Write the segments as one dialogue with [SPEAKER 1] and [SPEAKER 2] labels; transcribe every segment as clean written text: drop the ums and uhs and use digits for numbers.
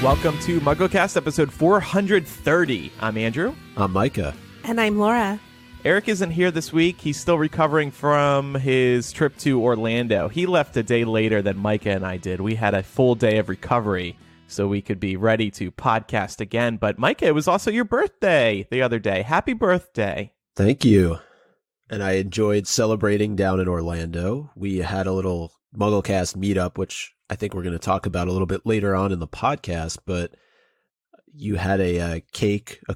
[SPEAKER 1] Welcome to MuggleCast episode 430. I'm Andrew.
[SPEAKER 2] I'm Micah.
[SPEAKER 3] And I'm Laura.
[SPEAKER 1] Eric isn't here this week. He's still recovering from his trip to Orlando. He left a day later than Micah and I did. We had a full day of recovery so we could be ready to podcast again. But Micah, it was also your birthday the other day. Happy birthday.
[SPEAKER 2] Thank you. And I enjoyed celebrating down in Orlando. We had a little MuggleCast meetup, which I think we're going to talk about a little bit later on in the podcast. But you had a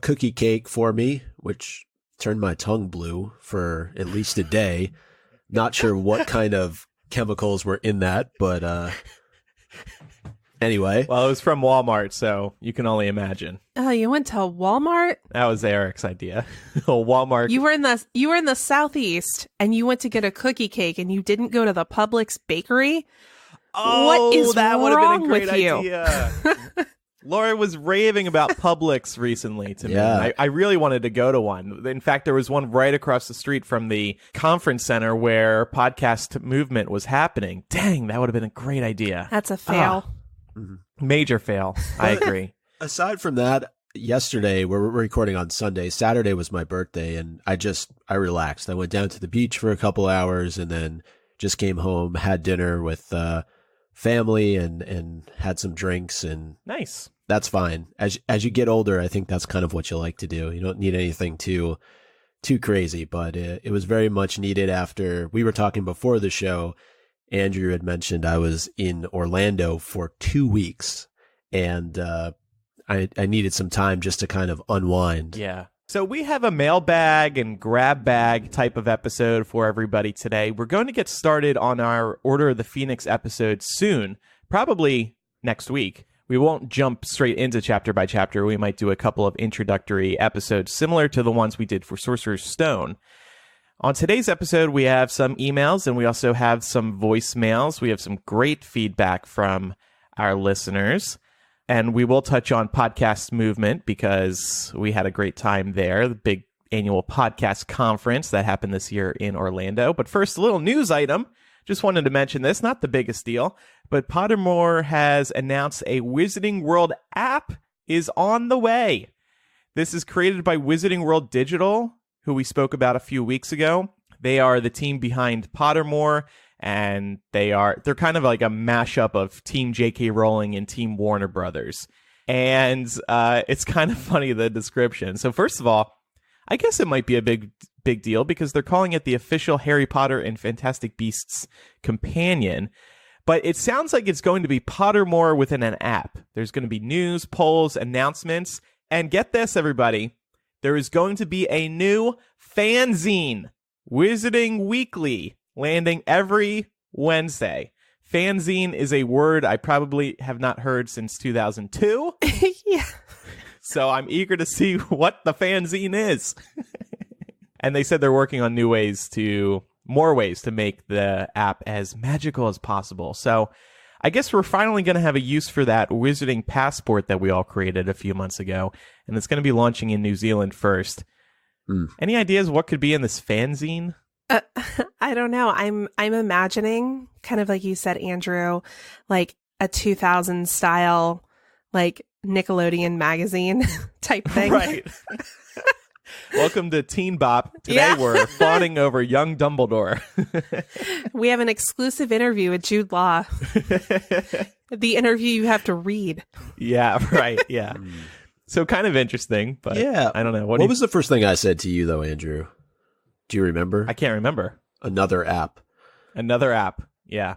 [SPEAKER 2] cookie cake for me, which turned my tongue blue for at least a day. Not sure what kind of chemicals were in that, but anyway.
[SPEAKER 1] Well, it was from Walmart, so you can only imagine.
[SPEAKER 3] Oh, you went to Walmart?
[SPEAKER 1] That was Eric's idea. Walmart.
[SPEAKER 3] You were in the Southeast, and you went to get a cookie cake, and you didn't go to the Publix bakery?
[SPEAKER 1] Oh,
[SPEAKER 3] what is
[SPEAKER 1] that would have
[SPEAKER 3] wrong
[SPEAKER 1] been a great
[SPEAKER 3] with you?
[SPEAKER 1] idea. Laura was raving about Publix recently to me.
[SPEAKER 2] Yeah.
[SPEAKER 1] I really wanted to go to one. In fact, there was one right across the street from the conference center where podcast movement was happening. Dang, that would have been a great idea.
[SPEAKER 3] That's a fail.
[SPEAKER 1] Major fail. I agree.
[SPEAKER 2] Aside from that, yesterday, we're recording on Sunday. Saturday was my birthday, and I relaxed. I went down to the beach for a couple hours and then just came home, had dinner with family and had some drinks, and
[SPEAKER 1] Nice.
[SPEAKER 2] that's fine. As you get older, I think that's kind of what you like to do. You don't need anything too crazy, but it was very much needed. After we were talking before the show, Andrew had mentioned I was in Orlando for 2 weeks, and I needed some time just to kind of unwind.
[SPEAKER 1] Yeah. So we have a mailbag and grab bag type of episode for everybody today. We're going to get started on our Order of the Phoenix episode soon, probably next week. We won't jump straight into chapter by chapter. We might do a couple of introductory episodes similar to the ones we did for Sorcerer's Stone. On today's episode, we have some emails and we also have some voicemails. We have some great feedback from our listeners. And we will touch on podcast movement because we had a great time there, the big annual podcast conference that happened this year in Orlando. But first, a little news item. Just wanted to mention this, not the biggest deal, but Pottermore has announced a Wizarding World app is on the way. This is created by Wizarding World Digital, who we spoke about a few weeks ago. They are the team behind Pottermore, and they're kind of like a mashup of Team J.K. Rowling and Team Warner Brothers. And it's kind of funny, the description. So first of all, I guess it might be a big deal because they're calling it the official Harry Potter and Fantastic Beasts companion. But it sounds like it's going to be Pottermore within an app. There's going to be news, polls, announcements. And get this, everybody. There is going to be a new fanzine, Wizarding Weekly, landing every Wednesday. Fanzine is a word I probably have not heard since 2002.
[SPEAKER 3] Yeah.
[SPEAKER 1] So I'm eager to see what the fanzine is. And they said they're working on more ways to make the app as magical as possible. So I guess we're finally going to have a use for that Wizarding passport that we all created a few months ago. And it's going to be launching in New Zealand first. Any ideas what could be in this fanzine?
[SPEAKER 3] I don't know. I'm imagining, kind of like you said, Andrew, like a 2000s style, like Nickelodeon magazine type thing.
[SPEAKER 1] Right. Welcome to Teen Bop. Today we're fawning over young Dumbledore.
[SPEAKER 3] We have an exclusive interview with Jude Law. The interview you have to read.
[SPEAKER 1] Yeah, right. Yeah. So kind of interesting, but
[SPEAKER 2] Yeah.
[SPEAKER 1] I don't know.
[SPEAKER 2] What was the first thing I said to you, though, Andrew? Do you remember?
[SPEAKER 1] I can't remember.
[SPEAKER 2] Another app.
[SPEAKER 1] Another app. Yeah.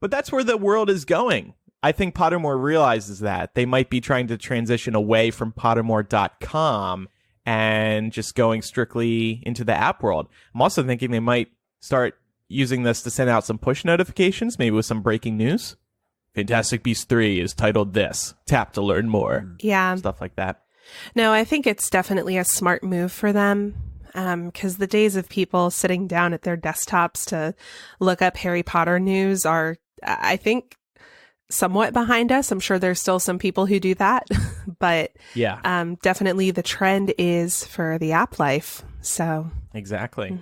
[SPEAKER 1] But that's where the world is going. I think Pottermore realizes that. They might be trying to transition away from Pottermore.com and just going strictly into the app world. I'm also thinking they might start using this to send out some push notifications, maybe with some breaking news. Fantastic Beasts 3 is titled this. Tap to learn more.
[SPEAKER 3] Yeah.
[SPEAKER 1] Stuff like that.
[SPEAKER 3] No, I think it's definitely a smart move for them. Because the days of people sitting down at their desktops to look up Harry Potter news are, I think, somewhat behind us. I'm sure there's still some people who do that, but
[SPEAKER 1] yeah,
[SPEAKER 3] definitely the trend is for the app life. So
[SPEAKER 1] exactly.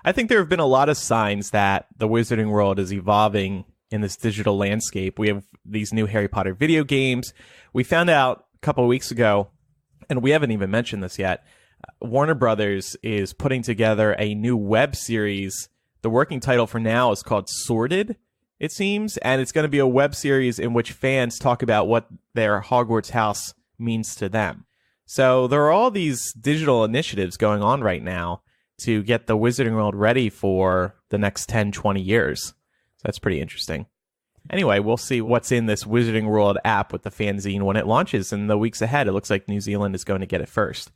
[SPEAKER 1] I think there have been a lot of signs that the Wizarding world is evolving in this digital landscape. We have these new Harry Potter video games. We found out a couple of weeks ago, and we haven't even mentioned this yet, Warner Brothers is putting together a new web series. The working title for now is called Sorted, it seems, and it's going to be a web series in which fans talk about what their Hogwarts house means to them. So there are all these digital initiatives going on right now to get the Wizarding World ready for the next 10, 20 years. So that's pretty interesting. Anyway, we'll see what's in this Wizarding World app with the fanzine when it launches in the weeks ahead. It looks like New Zealand is going to get it first.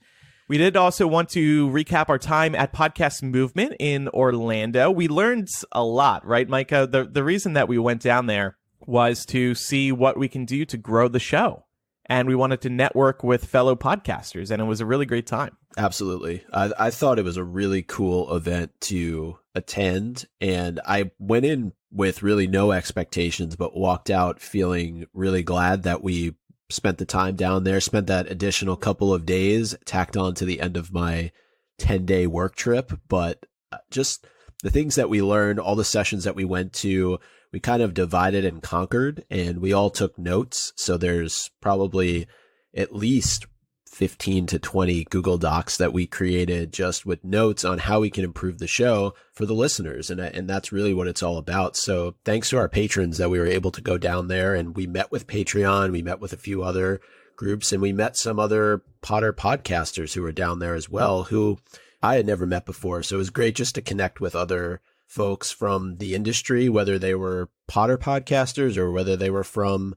[SPEAKER 1] We did also want to recap our time at Podcast Movement in Orlando. We learned a lot, right, Micah? The reason that we went down there was to see what we can do to grow the show. And we wanted to network with fellow podcasters, and it was a really great time.
[SPEAKER 2] Absolutely. I thought it was a really cool event to attend, and I went in with really no expectations, but walked out feeling really glad that we spent the time down there, spent that additional couple of days tacked on to the end of my 10-day work trip. But just the things that we learned, all the sessions that we went to, we kind of divided and conquered, and we all took notes. So there's probably at least 15 to 20 Google Docs that we created just with notes on how we can improve the show for the listeners. And that's really what it's all about. So thanks to our patrons that we were able to go down there, and we met with Patreon. We met with a few other groups, and we met some other Potter podcasters who were down there as well, who I had never met before. So it was great just to connect with other folks from the industry, whether they were Potter podcasters or whether they were from,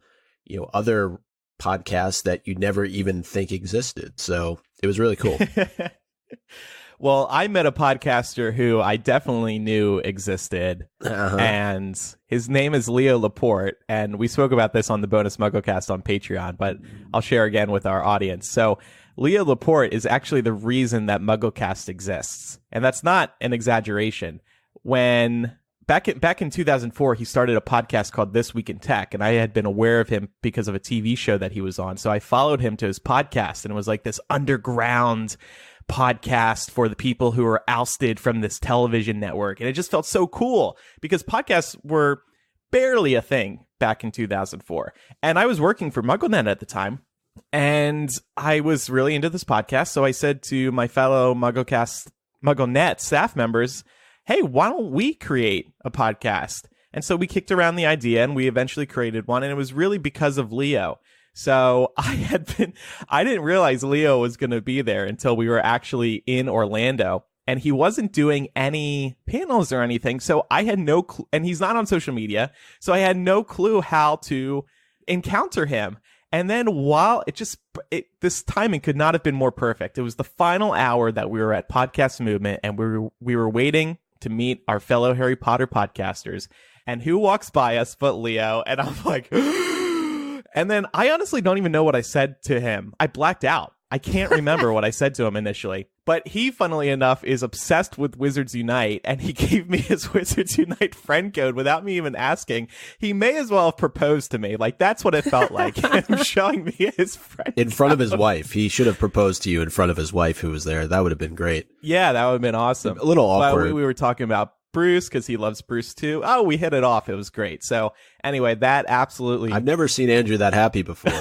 [SPEAKER 2] other podcasts that you'd never even think existed. So it was really cool.
[SPEAKER 1] Well, I met a podcaster who I definitely knew existed, and his name is Leo Laporte, and we spoke about this on the bonus MuggleCast on Patreon, but I'll share again with our audience. So Leo Laporte is actually the reason that MuggleCast exists, and that's not an exaggeration. When back in 2004, he started a podcast called This Week in Tech, and I had been aware of him because of a TV show that he was on. So I followed him to his podcast, and it was like this underground podcast for the people who were ousted from this television network. And it just felt so cool because podcasts were barely a thing back in 2004. And I was working for MuggleNet at the time, and I was really into this podcast. So I said to my fellow MuggleNet staff members, hey, why don't we create a podcast? And so we kicked around the idea, and we eventually created one, and it was really because of Leo. So I didn't realize Leo was going to be there until we were actually in Orlando, and he wasn't doing any panels or anything. So I had no clue, and he's not on social media. So I had no clue how to encounter him. And then this timing could not have been more perfect. It was the final hour that we were at Podcast Movement, and we were waiting to meet our fellow Harry Potter podcasters. And who walks by us but Leo? And I'm like, and then I honestly don't even know what I said to him. I blacked out. I can't remember what I said to him initially. But he, funnily enough, is obsessed with Wizards Unite, and he gave me his Wizards Unite friend code without me even asking. He may as well have proposed to me. Like, that's what it felt like. Him showing me his friend
[SPEAKER 2] in front of his wife. He should have proposed to you in front of his wife who was there. That would have been great.
[SPEAKER 1] Yeah, that would have been awesome.
[SPEAKER 2] A little awkward.
[SPEAKER 1] But we were talking about Bruce because he loves Bruce too. Oh, we hit it off. It was great. So anyway, that absolutely.
[SPEAKER 2] I've never seen Andrew that happy before.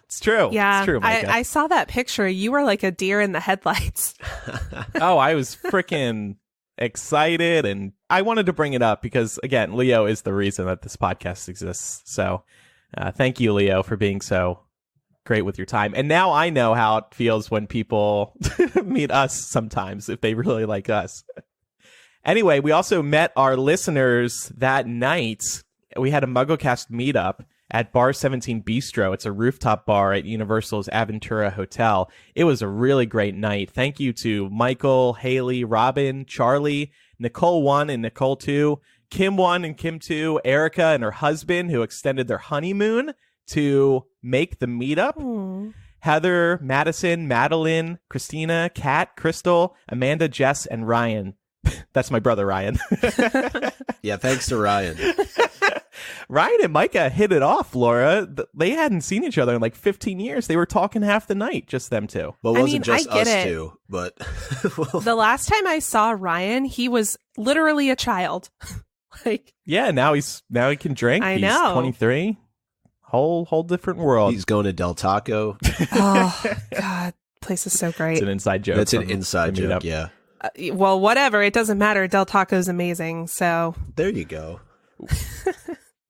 [SPEAKER 1] It's true.
[SPEAKER 3] Yeah,
[SPEAKER 1] it's true, Micah.
[SPEAKER 3] I saw that picture. You were like a deer in the headlights.
[SPEAKER 1] Oh, I was freaking excited, and I wanted to bring it up because, again, Leo is the reason that this podcast exists. So thank you, Leo, for being so great with your time. And now I know how it feels when people meet us sometimes, if they really like us. Anyway, we also met our listeners that night. We had a MuggleCast meetup at Bar 17 Bistro. It's a rooftop bar at Universal's Aventura Hotel. It was a really great night. Thank you to Michael, Haley, Robin, Charlie, Nicole 1 and Nicole 2, Kim 1 and Kim 2, Erica and her husband who extended their honeymoon to make the meetup.
[SPEAKER 3] Aww.
[SPEAKER 1] Heather, Madison, Madeline, Christina, Kat, Crystal, Amanda, Jess, and Ryan. That's my brother, Ryan.
[SPEAKER 2] Yeah, thanks to Ryan.
[SPEAKER 1] Ryan and Micah hit it off, Laura. They hadn't seen each other in like 15 years. They were talking half the night, just them two.
[SPEAKER 2] Well, it wasn't just us two, but...
[SPEAKER 3] The last time I saw Ryan, he was literally a child. Like,
[SPEAKER 1] Yeah, now he can drink.
[SPEAKER 3] I
[SPEAKER 1] He's
[SPEAKER 3] know.
[SPEAKER 1] 23. Whole different world.
[SPEAKER 2] He's going to Del Taco.
[SPEAKER 3] oh God, place is so
[SPEAKER 1] It's
[SPEAKER 3] great.
[SPEAKER 1] an inside joke.
[SPEAKER 2] That's an
[SPEAKER 1] from
[SPEAKER 2] inside
[SPEAKER 1] the
[SPEAKER 2] joke,
[SPEAKER 1] meetup.
[SPEAKER 2] yeah.
[SPEAKER 3] Well, whatever. It doesn't matter. Del Taco's amazing. So
[SPEAKER 2] There you go.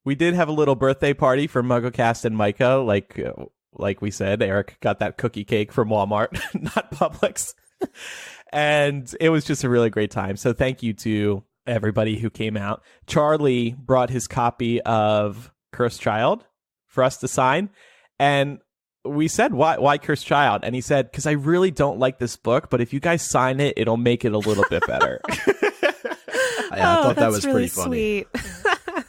[SPEAKER 1] We did have a little birthday party for MuggleCast and Micah. Like we said, Eric got that cookie cake from Walmart, not Publix. And it was just a really great time. So thank you to everybody who came out. Charlie brought his copy of Cursed Child for us to sign. And we said, why Cursed Child? And he said, because I really don't like this book, but if you guys sign it, it'll make it a little bit better.
[SPEAKER 2] I thought that was
[SPEAKER 3] really
[SPEAKER 2] pretty funny.
[SPEAKER 3] Sweet.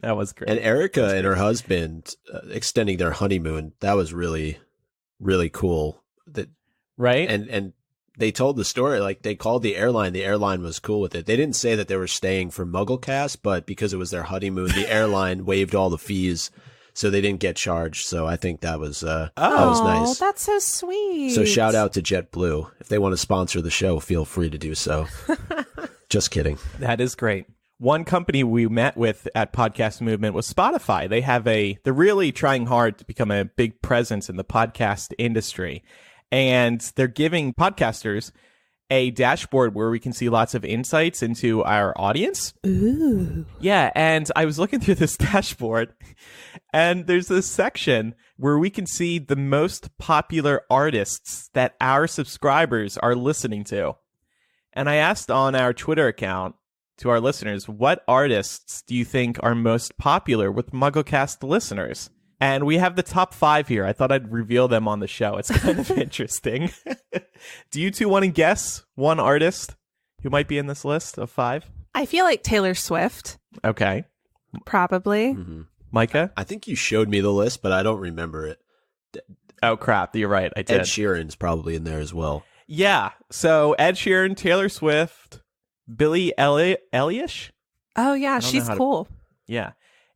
[SPEAKER 1] That was great.
[SPEAKER 2] And Erica and her husband extending their honeymoon, that was really, really cool.
[SPEAKER 1] Right?
[SPEAKER 2] And they told the story, like they called the airline was cool with it. They didn't say that they were staying for MuggleCast, but because it was their honeymoon, the airline waived all the fees, so they didn't get charged. So I think that was that was nice.
[SPEAKER 3] Oh, that's so sweet.
[SPEAKER 2] So shout out to JetBlue. If they want to sponsor the show, feel free to do so. Just kidding.
[SPEAKER 1] That is great. One company we met with at Podcast Movement was Spotify. They're really trying hard to become a big presence in the podcast industry. And they're giving podcasters a dashboard where we can see lots of insights into our audience.
[SPEAKER 3] Ooh.
[SPEAKER 1] Yeah, and I was looking through this dashboard, and there's this section where we can see the most popular artists that our subscribers are listening to. And I asked on our Twitter account to our listeners, what artists do you think are most popular with MuggleCast listeners? And we have the top 5 here. I thought I'd reveal them on the show. It's kind of interesting. Do you two want to guess one artist who might be in this list of 5?
[SPEAKER 3] I feel like Taylor Swift,
[SPEAKER 1] Okay.
[SPEAKER 3] probably.
[SPEAKER 2] Mm-hmm.
[SPEAKER 1] Micah?
[SPEAKER 2] I think you showed me the list, but I don't remember it.
[SPEAKER 1] Oh, crap. You're right. I did.
[SPEAKER 2] Ed Sheeran's probably in there as well.
[SPEAKER 1] Yeah. So Ed Sheeran, Taylor Swift, Billie Eilish?
[SPEAKER 3] Oh, yeah,
[SPEAKER 1] know
[SPEAKER 3] she's
[SPEAKER 1] how to-
[SPEAKER 3] cool.
[SPEAKER 1] Yeah.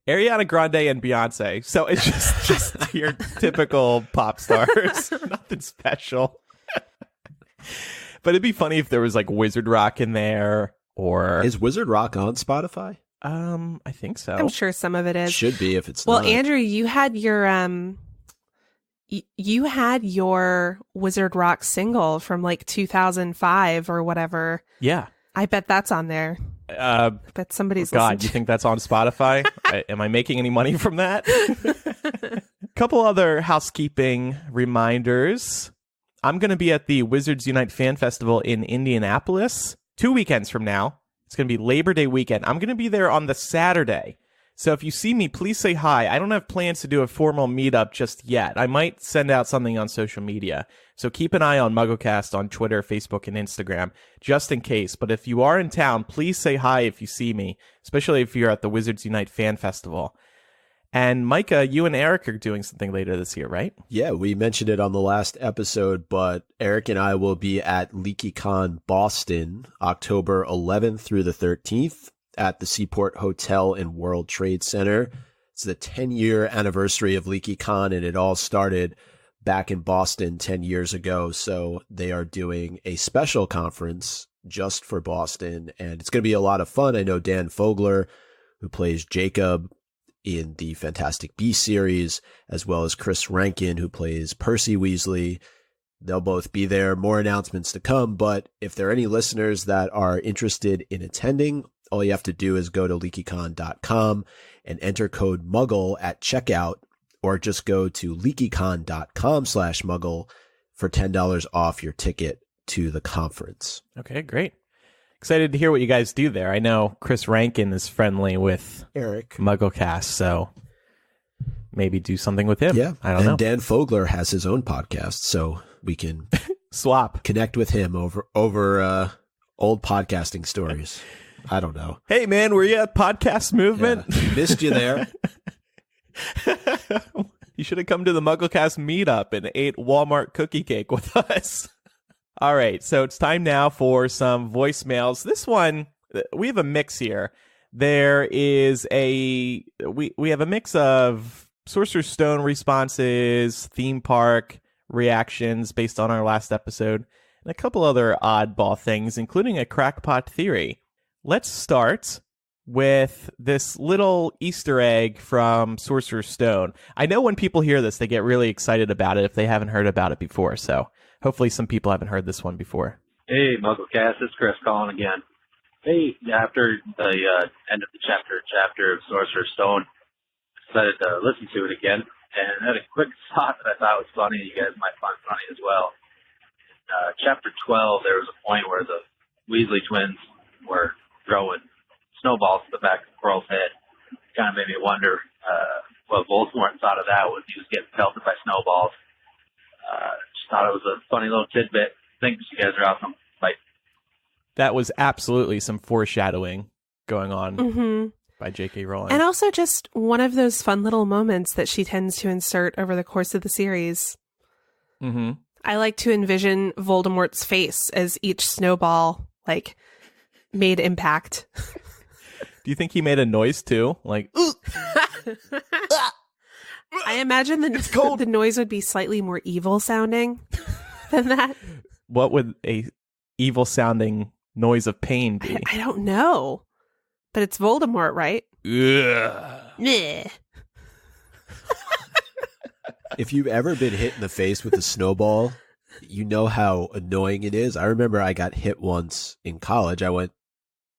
[SPEAKER 1] Ariana Grande and Beyonce. So it's just your typical pop stars. Nothing special. But it'd be funny if there was like Wizard Rock in there or
[SPEAKER 2] Is Wizard Rock on Spotify?
[SPEAKER 1] I think so.
[SPEAKER 3] I'm sure some of it is.
[SPEAKER 2] Should be if it's
[SPEAKER 3] Well,
[SPEAKER 2] not.
[SPEAKER 3] Andrew, you had your you had your Wizard Rock single from like 2005 or whatever.
[SPEAKER 1] Yeah.
[SPEAKER 3] I bet that's on there. I bet somebody's
[SPEAKER 1] God,
[SPEAKER 3] listened
[SPEAKER 1] you think that's on Spotify? Am I making any money from that? Couple other housekeeping reminders. I'm going to be at the Wizards Unite Fan Festival in Indianapolis 2 weekends from now. It's going to be Labor Day weekend. I'm going to be there on the Saturday. So if you see me, please say hi. I don't have plans to do a formal meetup just yet. I might send out something on social media. So keep an eye on MuggleCast on Twitter, Facebook, and Instagram, just in case. But if you are in town, please say hi if you see me, especially if you're at the Wizards Unite Fan Festival. And Micah, you and Eric are doing something later this year, right?
[SPEAKER 2] Yeah, we mentioned it on the last episode, but Eric and I will be at LeakyCon Boston, October 11th through the 13th at the Seaport Hotel and World Trade Center. It's the 10-year anniversary of LeakyCon, and it all started back in Boston 10 years ago. So they are doing a special conference just for Boston, and it's going to be a lot of fun. I know Dan Fogler, who plays Jacob in the Fantastic Beasts series, as well as Chris Rankin, who plays Percy Weasley. They'll both be there. More announcements to come, but if there are any listeners that are interested in attending, all you have to do is go to LeakyCon.com and enter code MUGGLE at checkout, or just go to LeakyCon.com/MUGGLE for $10 off your ticket to the conference.
[SPEAKER 1] Okay, great. Excited to hear what you guys do there. I know Chris Rankin is friendly with
[SPEAKER 2] Eric.
[SPEAKER 1] MuggleCast, so maybe do something with him.
[SPEAKER 2] Yeah.
[SPEAKER 1] I don't know.
[SPEAKER 2] Dan Fogler has his own podcast, so we can
[SPEAKER 1] Swap.
[SPEAKER 2] connect with him over old podcasting stories. I don't know.
[SPEAKER 1] Hey, man, were you at Podcast Movement?
[SPEAKER 2] Yeah. Missed you there.
[SPEAKER 1] You should have come to the MuggleCast meetup and ate Walmart cookie cake with us. All right, so it's time now for some voicemails. This one, we have a mix here. There is we have a mix of Sorcerer's Stone responses, theme park reactions based on our last episode, and a couple other oddball things, including a Crackpot Theory. Let's start with this little Easter egg from Sorcerer's Stone. I know when people hear this, they get really excited about it if they haven't heard about it before. So hopefully some people haven't heard this one before.
[SPEAKER 4] Hey, MuggleCast, it's Chris calling again. Hey, after the end of the chapter of Sorcerer's Stone, I decided to listen to it again, and had a quick thought that I thought was funny. You guys might find funny as well. Chapter 12, there was a point where the Weasley twins were throwing snowballs to the back of Quirrell's head. Kind of made me wonder what Voldemort thought of that when he was getting pelted by snowballs. Just thought it was a funny little tidbit. Thanks, you guys are awesome. Bye.
[SPEAKER 1] That was absolutely some foreshadowing going on by J.K. Rowling.
[SPEAKER 3] And also just one of those fun little moments that she tends to insert over the course of the series.
[SPEAKER 1] Mm-hmm.
[SPEAKER 3] I like to envision Voldemort's face as each snowball, like, made impact.
[SPEAKER 1] Do you think he made a noise too? Like,
[SPEAKER 3] I imagine the noise would be slightly more evil sounding than that.
[SPEAKER 1] What would a evil sounding noise of pain be?
[SPEAKER 3] I don't know. But it's Voldemort, right?
[SPEAKER 1] Ugh.
[SPEAKER 2] If you've ever been hit in the face with a snowball, you know how annoying it is. I remember I got hit once in college. I went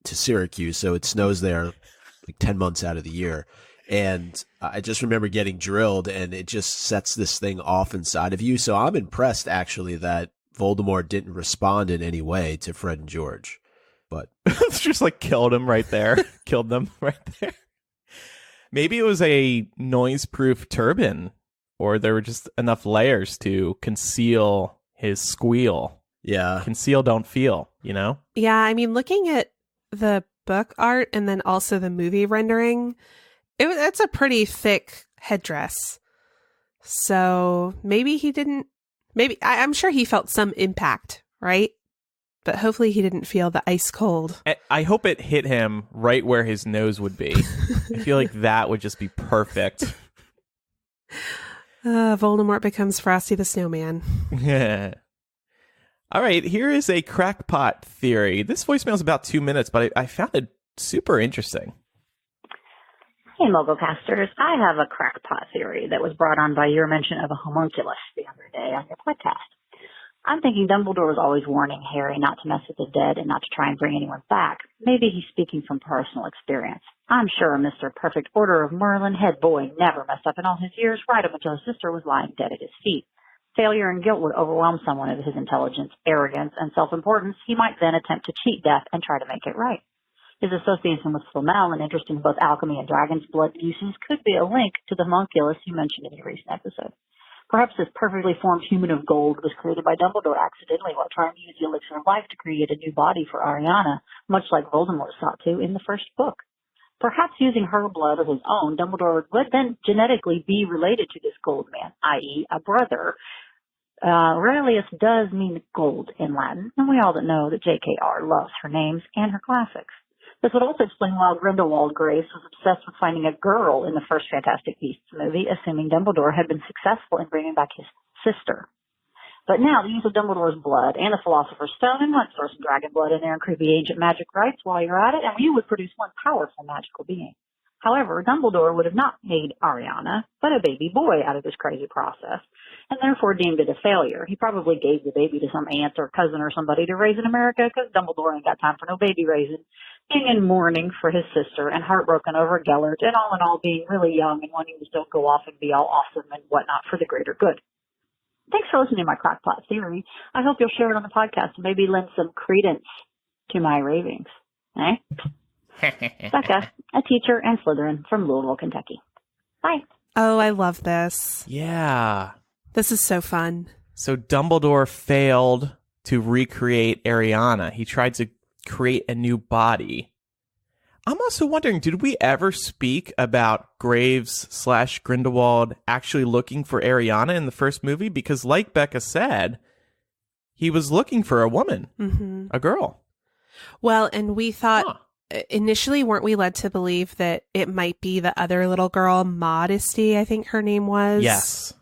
[SPEAKER 2] to Syracuse, so it snows there like 10 months out of the year. And I just remember getting drilled, and it just sets this thing off inside of you. So I'm impressed, actually, that Voldemort didn't respond in any way to Fred and George. But
[SPEAKER 1] it's just like killed him right there. Killed them right there. Maybe it was a noise-proof turban, or there were just enough layers to conceal his squeal.
[SPEAKER 2] Yeah.
[SPEAKER 1] Conceal, don't feel, you know?
[SPEAKER 3] Yeah, I mean, looking at the book art and then also the movie rendering, it's a pretty thick headdress. So maybe he didn't, I'm sure he felt some impact, right? But hopefully he didn't feel the ice cold.
[SPEAKER 1] I hope it hit him right where his nose would be. I feel like that would just be perfect.
[SPEAKER 3] Voldemort becomes Frosty the Snowman.
[SPEAKER 1] Yeah. All right, here is a crackpot theory. This voicemail is about 2 minutes, but I found it super interesting.
[SPEAKER 5] Hey, MuggleCasters. I have a crackpot theory that was brought on by your mention of a homunculus the other day on your podcast. I'm thinking Dumbledore was always warning Harry not to mess with the dead and not to try and bring anyone back. Maybe he's speaking from personal experience. I'm sure Mr. Perfect Order of Merlin head boy never messed up in all his years, right up until his sister was lying dead at his feet. Failure and guilt would overwhelm someone of his intelligence, arrogance, and self-importance. He might then attempt to cheat death and try to make it right. His association with Flamel and interest in both alchemy and dragon's blood uses could be a link to the homunculus you mentioned in your recent episode. Perhaps this perfectly formed human of gold was created by Dumbledore accidentally while trying to use the elixir of life to create a new body for Ariana, much like Voldemort sought to in the first book. Perhaps using her blood or his own, Dumbledore would then genetically be related to this gold man, i.e. a brother. Aurelius does mean gold in Latin, and we all know that J.K.R. loves her names and her classics. This would also explain why Grindelwald Graves was obsessed with finding a girl in the first Fantastic Beasts movie, assuming Dumbledore had been successful in bringing back his sister. But now, the use of Dumbledore's blood and the Philosopher's Stone, and let's throw some dragon blood in there and creepy ancient magic rites while you're at it, and you would produce one powerful magical being. However, Dumbledore would have not made Ariana, but a baby boy out of this crazy process, and therefore deemed it a failure. He probably gave the baby to some aunt or cousin or somebody to raise in America, because Dumbledore ain't got time for no baby raising. Being in mourning for his sister and heartbroken over Gellert, and all in all being really young and wanting to still go off and be all awesome and whatnot for the greater good. Thanks for listening to my crackpot theory. I hope you'll share it on the podcast and maybe lend some credence to my ravings. Eh? Becca, a teacher and Slytherin from Louisville, Kentucky. Bye.
[SPEAKER 3] Oh, I love this.
[SPEAKER 1] Yeah.
[SPEAKER 3] This is so fun.
[SPEAKER 1] So Dumbledore failed to recreate Ariana. He tried to create a new body. I'm also wondering, did we ever speak about Graves/Grindelwald actually looking for Ariana in the first movie? Because like Becca said, he was looking for a woman, a girl.
[SPEAKER 3] Well, and we thought initially, weren't we led to believe that it might be the other little girl, Modesty, I think her name was?
[SPEAKER 1] Yes.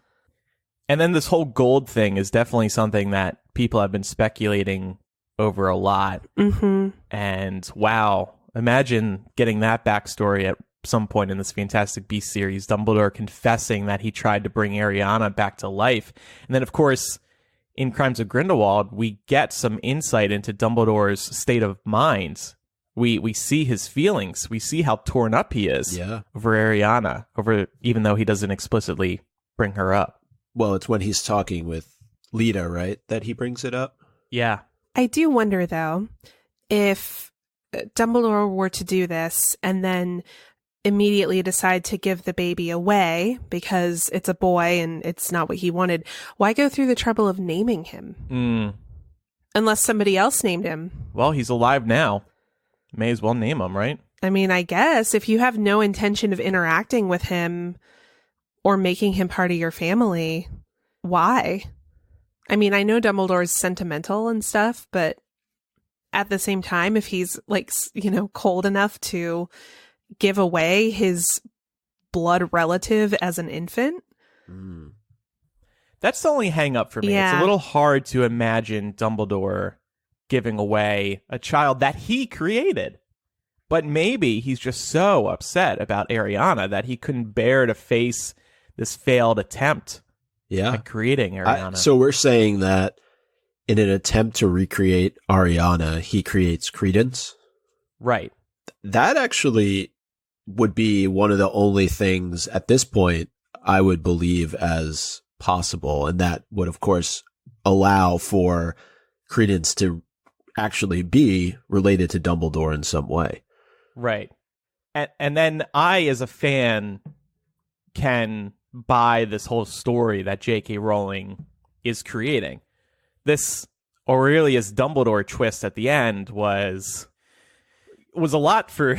[SPEAKER 1] And then this whole gold thing is definitely something that people have been speculating over a lot. And wow, Imagine getting that backstory at some point in this Fantastic Beasts series, Dumbledore confessing that he tried to bring Ariana back to life. And then, of course, in Crimes of Grindelwald, we get some insight into Dumbledore's state of mind. We see his feelings. We see how torn up he is over Ariana, even though he doesn't explicitly bring her up.
[SPEAKER 2] Well, it's when he's talking with Lita, right, that he brings it up?
[SPEAKER 1] Yeah.
[SPEAKER 3] I do wonder, though, if Dumbledore were to do this and then immediately decide to give the baby away because it's a boy and it's not what he wanted, why go through the trouble of naming him? Unless somebody else named him.
[SPEAKER 1] Well, he's alive now. May as well name him, right?
[SPEAKER 3] I mean, I guess if you have no intention of interacting with him or making him part of your family, why? I mean, I know Dumbledore's sentimental and stuff, but at the same time, if he's like, cold enough to give away his blood relative as an infant.
[SPEAKER 1] That's the only hang up for me.
[SPEAKER 3] Yeah.
[SPEAKER 1] It's a little hard to imagine Dumbledore giving away a child that he created. But maybe he's just so upset about Ariana that he couldn't bear to face this failed attempt at creating Ariana.
[SPEAKER 2] So we're saying that in an attempt to recreate Ariana, he creates Credence?
[SPEAKER 1] Right.
[SPEAKER 2] That actually would be one of the only things at this point I would believe as possible. And that would, of course, allow for Credence to actually be related to Dumbledore in some way.
[SPEAKER 1] Right. And then I, as a fan, can buy this whole story that J.K. Rowling is creating. This Aurelius Dumbledore twist at the end was a lot for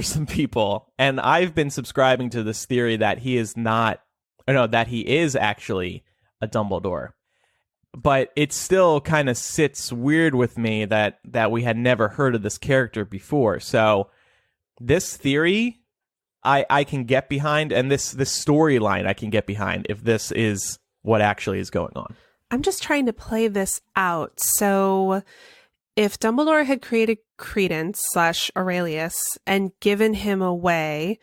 [SPEAKER 1] some people, and I've been subscribing to this theory that he is actually a Dumbledore. But it still kind of sits weird with me that we had never heard of this character before. So this theory I can get behind, and this storyline I can get behind if this is what actually is going on.
[SPEAKER 3] I'm just trying to play this out. So if Dumbledore had created Credence / Aurelius and given him away,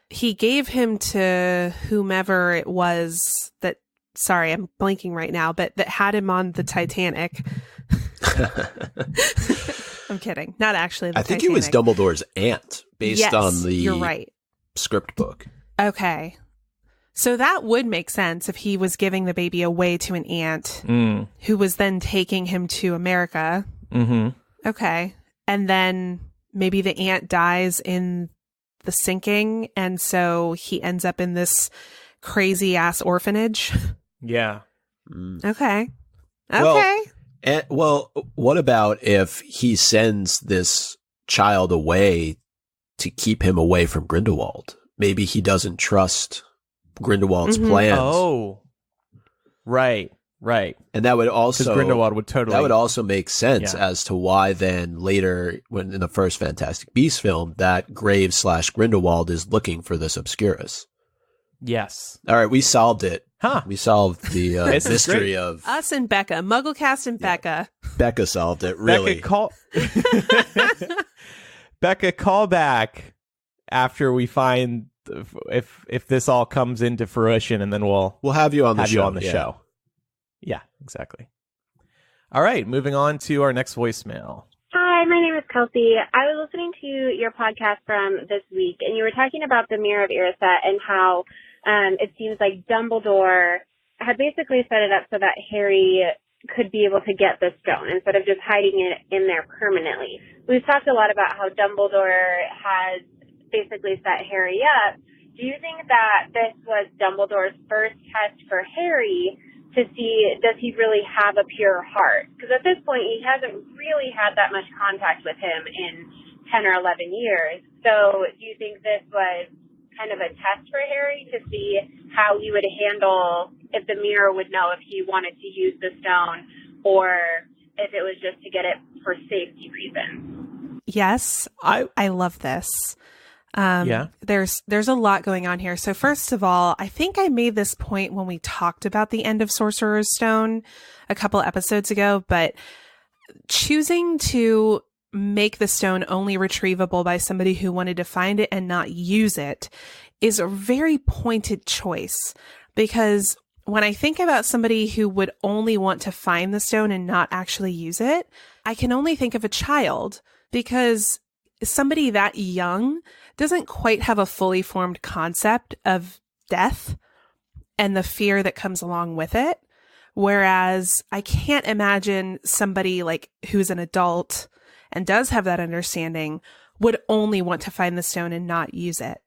[SPEAKER 3] he gave him to whomever it was that, sorry, I'm blanking right now, but that had him on the Titanic. I'm kidding. Not actually the Titanic.
[SPEAKER 2] I think he was Dumbledore's aunt based on the
[SPEAKER 3] you're right.
[SPEAKER 2] script book.
[SPEAKER 3] Okay. So that would make sense if he was giving the baby away to an aunt who was then taking him to America.
[SPEAKER 1] Mm-hmm.
[SPEAKER 3] Okay. And then maybe the aunt dies in the sinking, and so he ends up in this crazy ass orphanage.
[SPEAKER 1] Yeah.
[SPEAKER 3] Okay.
[SPEAKER 2] Well, what about if he sends this child away to keep him away from Grindelwald? Maybe he doesn't trust Grindelwald's plans.
[SPEAKER 1] Oh, right.
[SPEAKER 2] And that would also,
[SPEAKER 1] because Grindelwald would totally,
[SPEAKER 2] that would also make sense as to why then later, when in the first Fantastic Beasts film, that Graves / Grindelwald is looking for this Obscurus.
[SPEAKER 1] Yes.
[SPEAKER 2] All right, we solved it.
[SPEAKER 1] Huh.
[SPEAKER 2] We solved the mystery of
[SPEAKER 3] us and Becca, MuggleCast and Becca.
[SPEAKER 2] Becca solved it. Really,
[SPEAKER 1] Becca, call back after we find if this all comes into fruition, and then we'll
[SPEAKER 2] have you on the show.
[SPEAKER 1] Show. Yeah, exactly. All right, moving on to our next voicemail.
[SPEAKER 6] Hi, my name is Kelsey. I was listening to your podcast from this week, and you were talking about the Mirror of Erised and how it seems like Dumbledore had basically set it up so that Harry could be able to get the stone instead of just hiding it in there permanently. We've talked a lot about how Dumbledore has basically set Harry up. Do you think that this was Dumbledore's first test for Harry to see, does he really have a pure heart? Because at this point, he hasn't really had that much contact with him in 10 or 11 years. So do you think this was kind of a test for Harry to see how he would handle, if the mirror would know if he wanted to use the stone, or if it was just to get it for safety reasons?
[SPEAKER 3] Yes, I love this. There's a lot going on here. So first of all, I think I made this point when we talked about the end of Sorcerer's Stone a couple episodes ago, but choosing to make the stone only retrievable by somebody who wanted to find it and not use it is a very pointed choice. Because when I think about somebody who would only want to find the stone and not actually use it, I can only think of a child, because somebody that young doesn't quite have a fully formed concept of death and the fear that comes along with it. Whereas I can't imagine somebody like who's an adult and does have that understanding would only want to find the stone and not use it.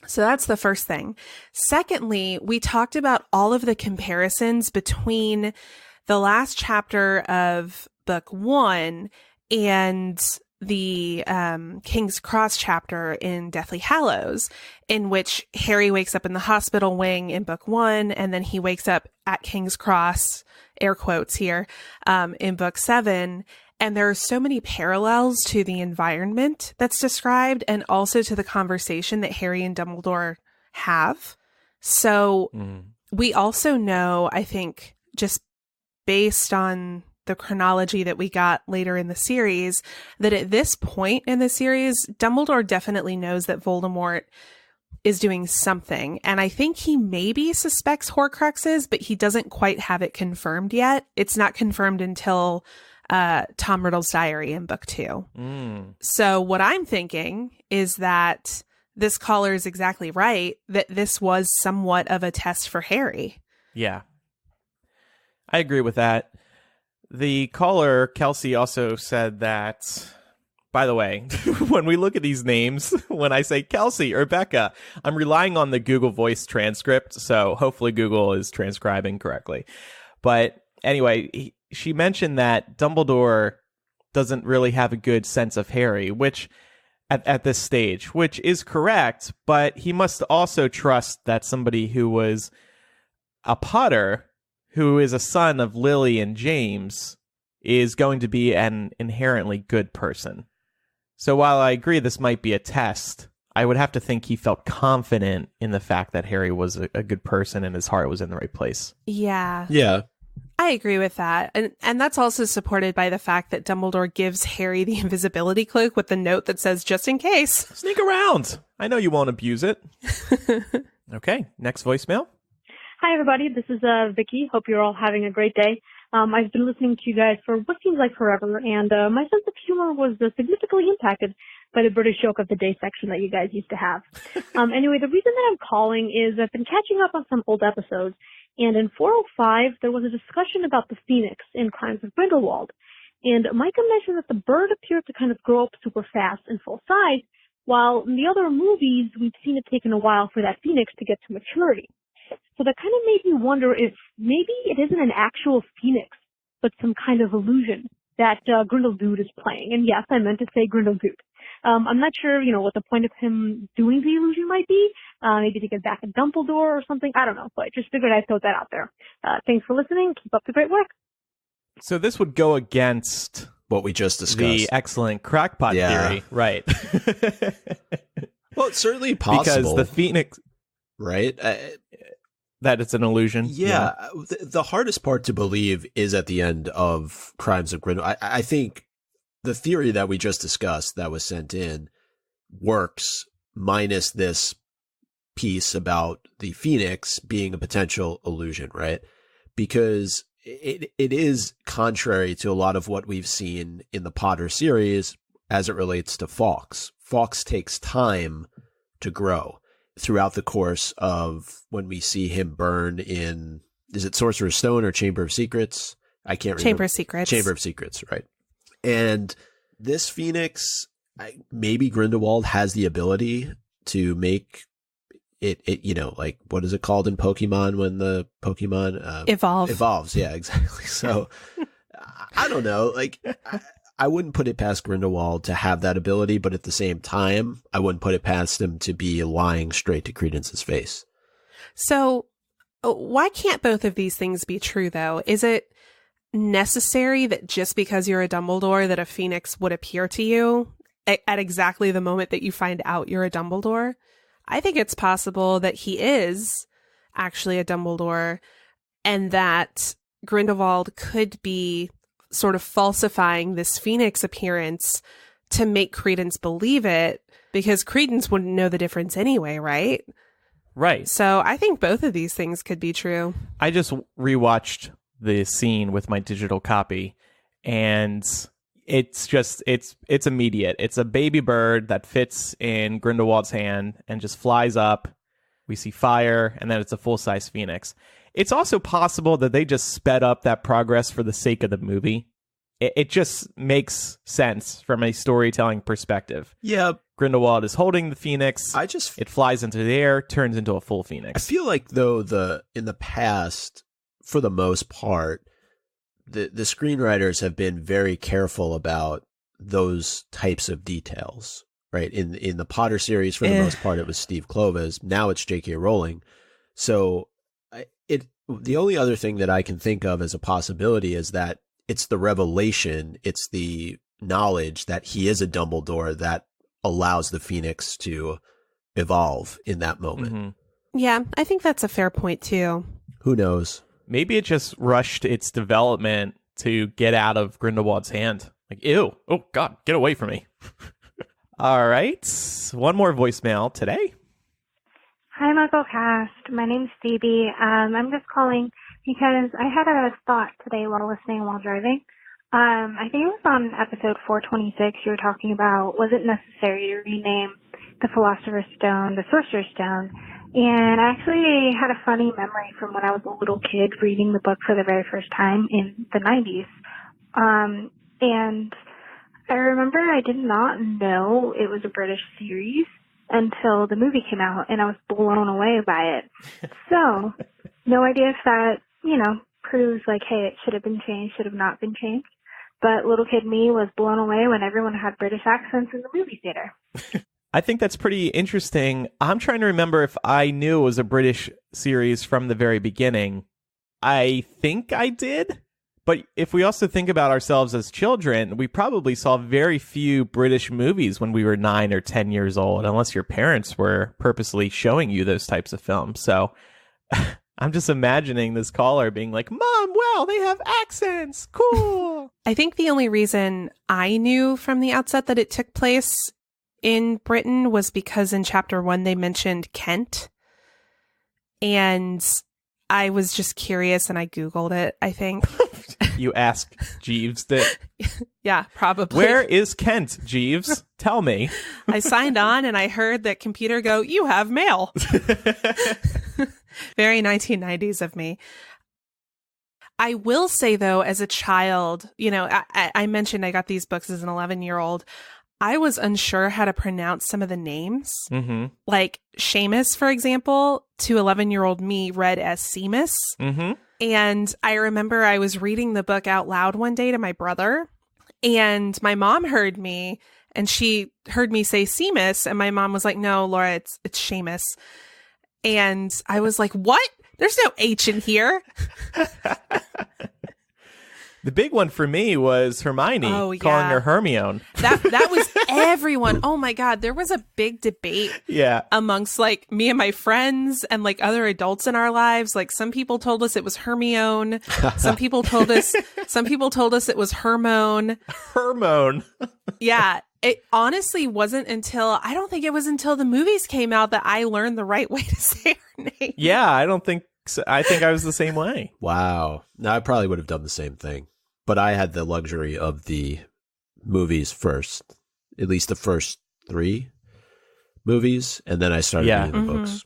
[SPEAKER 3] So that's the first thing. Secondly, we talked about all of the comparisons between the last chapter of book 1 and the King's Cross chapter in Deathly Hallows, in which Harry wakes up in the hospital wing in book 1, and then he wakes up at King's Cross, air quotes here, in book 7. And there are so many parallels to the environment that's described and also to the conversation that Harry and Dumbledore have. So we also know, I think, just based on the chronology that we got later in the series, that at this point in the series, Dumbledore definitely knows that Voldemort is doing something. And I think he maybe suspects Horcruxes, but he doesn't quite have it confirmed yet. It's not confirmed until Tom Riddle's diary in book 2. So what I'm thinking is that this caller is exactly right, that this was somewhat of a test for Harry.
[SPEAKER 1] Yeah. I agree with that. The caller, Kelsey, also said that, by the way, when we look at these names, when I say Kelsey or Becca, I'm relying on the Google Voice transcript, so hopefully Google is transcribing correctly. But anyway, she mentioned that Dumbledore doesn't really have a good sense of Harry, which at this stage, which is correct, but he must also trust that somebody who was a Potter, who is a son of Lily and James, is going to be an inherently good person. So while I agree this might be a test, I would have to think he felt confident in the fact that Harry was a good person and his heart was in the right place.
[SPEAKER 3] Yeah.
[SPEAKER 2] Yeah.
[SPEAKER 3] I agree with that. And that's also supported by the fact that Dumbledore gives Harry the invisibility cloak with the note that says, just in case.
[SPEAKER 1] Sneak around. I know you won't abuse it. Okay, next voicemail.
[SPEAKER 7] Hi, everybody. This is Vicky. Hope you're all having a great day. I've been listening to you guys for what seems like forever, and my sense of humor was significantly impacted by the British joke of the day section that you guys used to have. Anyway, the reason that I'm calling is I've been catching up on some old episodes, and in 405, there was a discussion about the Phoenix in Crimes of Grindelwald. And Micah mentioned that the bird appeared to kind of grow up super fast and full size, while in the other movies, we've seen it taken a while for that Phoenix to get to maturity. So that kind of made me wonder if maybe it isn't an actual Phoenix, but some kind of illusion that Grindelwald is playing. And yes, I meant to say Grindelwald. I'm not sure, what the point of him doing the illusion might be. Maybe to get back at Dumbledore or something. I don't know, but just figured I'd throw that out there. Thanks for listening. Keep up the great work.
[SPEAKER 1] So this would go against
[SPEAKER 2] what we just discussed.
[SPEAKER 1] The excellent crackpot theory. Right.
[SPEAKER 2] Well, it's certainly possible.
[SPEAKER 1] Because the Phoenix...
[SPEAKER 2] Right?
[SPEAKER 1] That it's an illusion.
[SPEAKER 2] Yeah. The hardest part to believe is at the end of Crimes of Grindelwald. I think the theory that we just discussed that was sent in works minus this piece about the Phoenix being a potential illusion, right? Because it is contrary to a lot of what we've seen in the Potter series as it relates to Fawkes. Fawkes takes time to grow. Throughout the course of when we see him burn in, is it Sorcerer's Stone or Chamber of Secrets? I can't remember.
[SPEAKER 3] Chamber of Secrets.
[SPEAKER 2] Chamber of Secrets, right. And this Phoenix, maybe Grindelwald has the ability to make it like, what is it called in Pokemon when the Pokemon evolves? Yeah, exactly. So I don't know. Like, I wouldn't put it past Grindelwald to have that ability, but at the same time, I wouldn't put it past him to be lying straight to Credence's face.
[SPEAKER 3] So why can't both of these things be true, though? Is it necessary that just because you're a Dumbledore that a Phoenix would appear to you at exactly the moment that you find out you're a Dumbledore? I think it's possible that he is actually a Dumbledore and that Grindelwald could be sort of falsifying this Phoenix appearance to make Credence believe it, because Credence wouldn't know the difference anyway, right?
[SPEAKER 1] Right.
[SPEAKER 3] So I think both of these things could be true.
[SPEAKER 1] I just rewatched the scene with my digital copy, and it's immediate. It's a baby bird that fits in Grindelwald's hand and just flies up. We see fire, and then it's a full-size phoenix. It's also possible that they just sped up that progress for the sake of the movie. It just makes sense from a storytelling perspective.
[SPEAKER 2] Yeah.
[SPEAKER 1] Grindelwald is holding the phoenix. It flies into the air, turns into a full phoenix.
[SPEAKER 2] I feel like, though, in the past, for the most part, the screenwriters have been very careful about those types of details, right? In the Potter series, for the most part, it was Steve Kloves. Now it's J.K. Rowling. So the only other thing that I can think of as a possibility is that it's the revelation, it's the knowledge that he is a Dumbledore that allows the Phoenix to evolve in that moment.
[SPEAKER 1] Mm-hmm.
[SPEAKER 3] Yeah, I think that's a fair point, too.
[SPEAKER 2] Who knows? Maybe
[SPEAKER 1] it just rushed its development to get out of Grindelwald's hand. Like, ew. Oh, God, get away from me. All right. One more voicemail today.
[SPEAKER 8] Hi, MuggleCast. My name's Phoebe. I'm just calling because I had a thought today while listening while driving. I think it was on episode 426. You were talking about, was it necessary to rename the Philosopher's Stone the Sorcerer's Stone? And I actually had a funny memory from when I was a little kid reading the book for the very first time in the 90s. And I remember I did not know it was a British series until the movie came out, and I was blown away by it. So, no idea if that, proves like, hey, it should have been changed, should have not been changed. But little kid me was blown away when everyone had British accents in the movie theater.
[SPEAKER 1] I think that's pretty interesting. I'm trying to remember if I knew it was a British series from the very beginning. I think I did. But if we also think about ourselves as children, we probably saw very few British movies when we were 9 or 10 years old, unless your parents were purposely showing you those types of films. So I'm just imagining this caller being like, Mom, wow, they have accents. Cool.
[SPEAKER 3] I think the only reason I knew from the outset that it took place in Britain was because in chapter 1 they mentioned Kent. And I was just curious and I Googled it, I think.
[SPEAKER 1] You asked Jeeves that?
[SPEAKER 3] Yeah, probably.
[SPEAKER 1] Where is Kent, Jeeves? Tell me.
[SPEAKER 3] I signed on and I heard that computer go, you have mail. Very 1990s of me. I will say, though, as a child, I mentioned I got these books as an 11-year-old. I was unsure how to pronounce some of the names.
[SPEAKER 1] Mm-hmm.
[SPEAKER 3] Like Seamus, for example, to 11-year-old me read as Seamus.
[SPEAKER 1] Mm-hmm.
[SPEAKER 3] And I remember I was reading the book out loud one day to my brother, and my mom heard me, and she heard me say Seamus, and my mom was like, no, Laura, it's Seamus. And I was like, what? There's no H in here.
[SPEAKER 1] The big one for me was Hermione calling her Hermione.
[SPEAKER 3] That was everyone. Oh my God. There was a big debate amongst like me and my friends and like other adults in our lives. Like some people told us it was Hermione. Some people told us it was Hermone.
[SPEAKER 1] Hermone.
[SPEAKER 3] Yeah. It honestly wasn't until, I don't think it was until the movies came out that I learned the right way to say her name.
[SPEAKER 1] Yeah, I don't think so. I think I was the same way.
[SPEAKER 2] Wow. No, I probably would have done the same thing. But I had the luxury of the movies first, at least the first 3 movies, and then I started reading the books.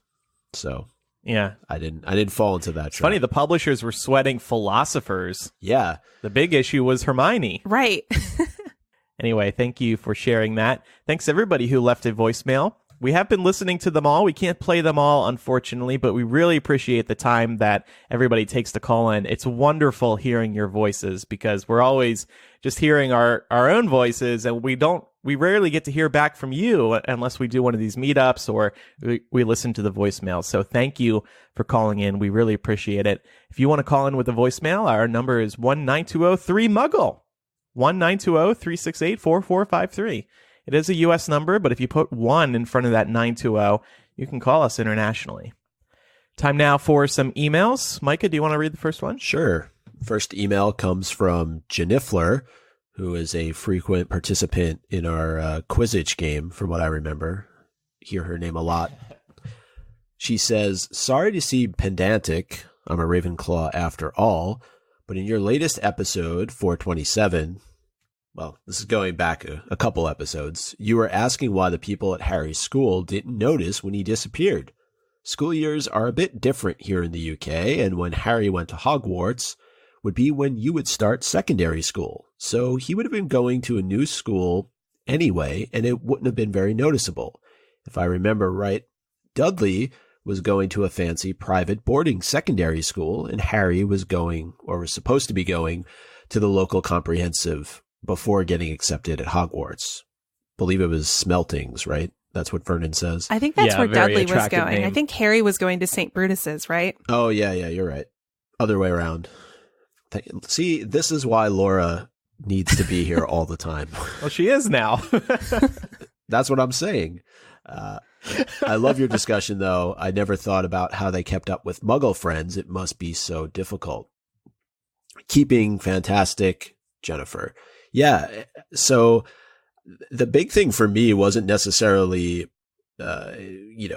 [SPEAKER 2] So
[SPEAKER 1] yeah,
[SPEAKER 2] I didn't fall into that trap.
[SPEAKER 1] Funny, the publishers were sweating philosophers.
[SPEAKER 2] Yeah.
[SPEAKER 1] The big issue was Hermione.
[SPEAKER 3] Right.
[SPEAKER 1] Anyway, thank you for sharing that. Thanks everybody who left a voicemail. We have been listening to them all. We can't play them all, unfortunately, but we really appreciate the time that everybody takes to call in. It's wonderful hearing your voices because we're always just hearing our own voices, and we rarely get to hear back from you unless we do one of these meetups or we listen to the voicemails. So thank you for calling in. We really appreciate it. If you want to call in with a voicemail, our number is 1-920-3-MUGGLE, 1-920-368-4453. It is a U.S. number, but if you put 1 in front of that 920, you can call us internationally. Time now for some emails. Micah, do you want to read the first one?
[SPEAKER 2] Sure. First email comes from Jennifer, who is a frequent participant in our Quizzitch game, from what I remember. Hear her name a lot. She says, sorry to see pedantic. I'm a Ravenclaw after all. But in your latest episode, 427, well, this is going back a couple episodes, you were asking why the people at Harry's school didn't notice when he disappeared. School years are a bit different here in the UK, and when Harry went to Hogwarts would be when you would start secondary school. So he would have been going to a new school anyway, and it wouldn't have been very noticeable. If I remember right, Dudley was going to a fancy private boarding secondary school, and Harry was going, or was supposed to be going, to the local comprehensive before getting accepted at Hogwarts. Believe it was Smeltings, right? That's what Vernon says.
[SPEAKER 3] I think that's where Dudley was going.
[SPEAKER 1] Name.
[SPEAKER 3] I think Harry was going to St. Brutus's, right?
[SPEAKER 2] Oh, yeah, you're right. Other way around. See, this is why Laura needs to be here all the time.
[SPEAKER 1] Well, she is now.
[SPEAKER 2] That's what I'm saying. I love your discussion, though. I never thought about how they kept up with Muggle friends. It must be so difficult. Keeping fantastic, Jennifer. Yeah, so the big thing for me wasn't necessarily, the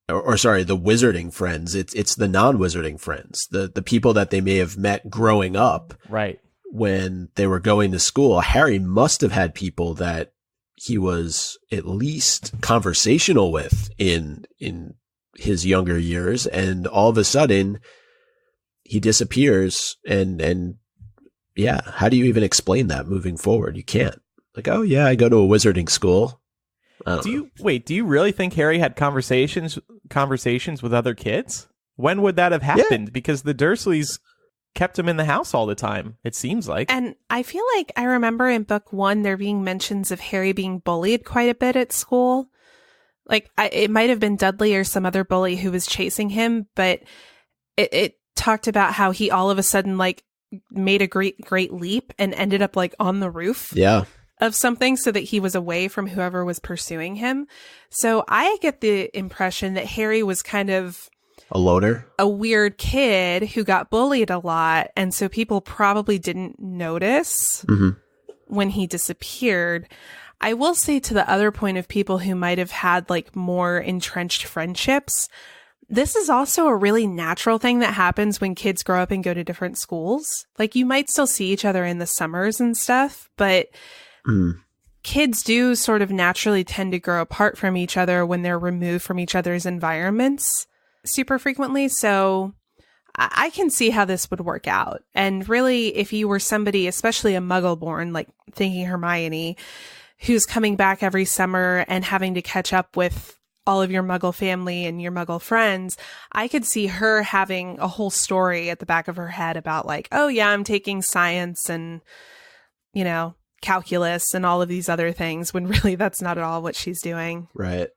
[SPEAKER 2] the wizarding friends. It's the non-wizarding friends, the people that they may have met growing up,
[SPEAKER 1] right?
[SPEAKER 2] When they were going to school. Harry must have had people that he was at least conversational with in his younger years, and all of a sudden he disappears. And yeah, how do you even explain that moving forward? You can't. Like, oh yeah, I go to a wizarding school.
[SPEAKER 1] Do you really think Harry had conversations with other kids? When would that have happened? Yeah. Because the Dursleys kept him in the house all the time, it seems like.
[SPEAKER 3] And I feel like I remember in book 1 there being mentions of Harry being bullied quite a bit at school. Like, it might have been Dudley or some other bully who was chasing him, but it talked about how he all of a sudden, like, made a great leap and ended up, like, on the roof of something so that he was away from whoever was pursuing him. So I get the impression that Harry was kind of
[SPEAKER 2] a loner,
[SPEAKER 3] a weird kid who got bullied a lot. And so people probably didn't notice when he disappeared. I will say, to the other point of people who might have had like more entrenched friendships, this is also a really natural thing that happens when kids grow up and go to different schools. Like, you might still see each other in the summers and stuff, but kids do sort of naturally tend to grow apart from each other when they're removed from each other's environments super frequently. So I can see how this would work out. And really, if you were somebody, especially a Muggle born, like thinking Hermione, who's coming back every summer and having to catch up with all of your Muggle family and your Muggle friends, I could see her having a whole story at the back of her head about like, oh yeah, I'm taking science and, you know, calculus and all of these other things, when really that's not at all what she's doing.
[SPEAKER 2] Right.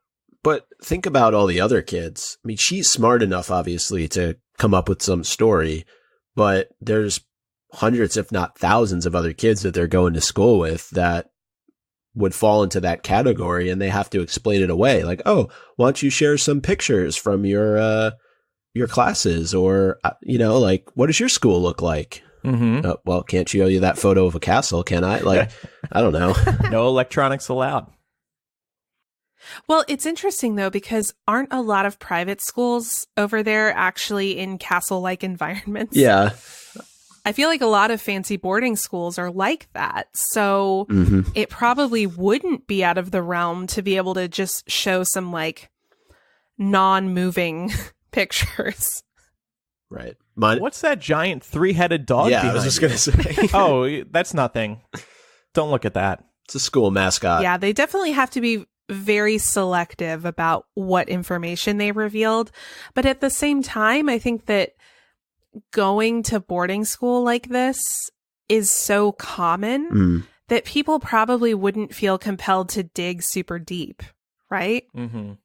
[SPEAKER 2] But think about all the other kids. I mean, she's smart enough, obviously, to come up with some story, but there's hundreds, if not thousands, of other kids that they're going to school with that would fall into that category, and they have to explain it away. Like, oh, why don't you share some pictures from your classes, or, you know, like, what does your school look like? Well, can't show you that photo of a castle, can I? Like, I don't know.
[SPEAKER 1] No electronics allowed.
[SPEAKER 3] Well, it's interesting, though, because aren't a lot of private schools over there actually in castle-like environments?
[SPEAKER 2] Yeah.
[SPEAKER 3] I feel like a lot of fancy boarding schools are like that. So it probably wouldn't be out of the realm to be able to just show some like non-moving pictures.
[SPEAKER 2] Right.
[SPEAKER 1] What's that giant 3-headed dog?
[SPEAKER 2] Yeah, I was just going to say.
[SPEAKER 1] Oh, that's nothing. Don't look at that.
[SPEAKER 2] It's a school mascot.
[SPEAKER 3] Yeah, they definitely have to be very selective about what information they revealed. But at the same time, I think that going to boarding school like this is so common that people probably wouldn't feel compelled to dig super deep, right?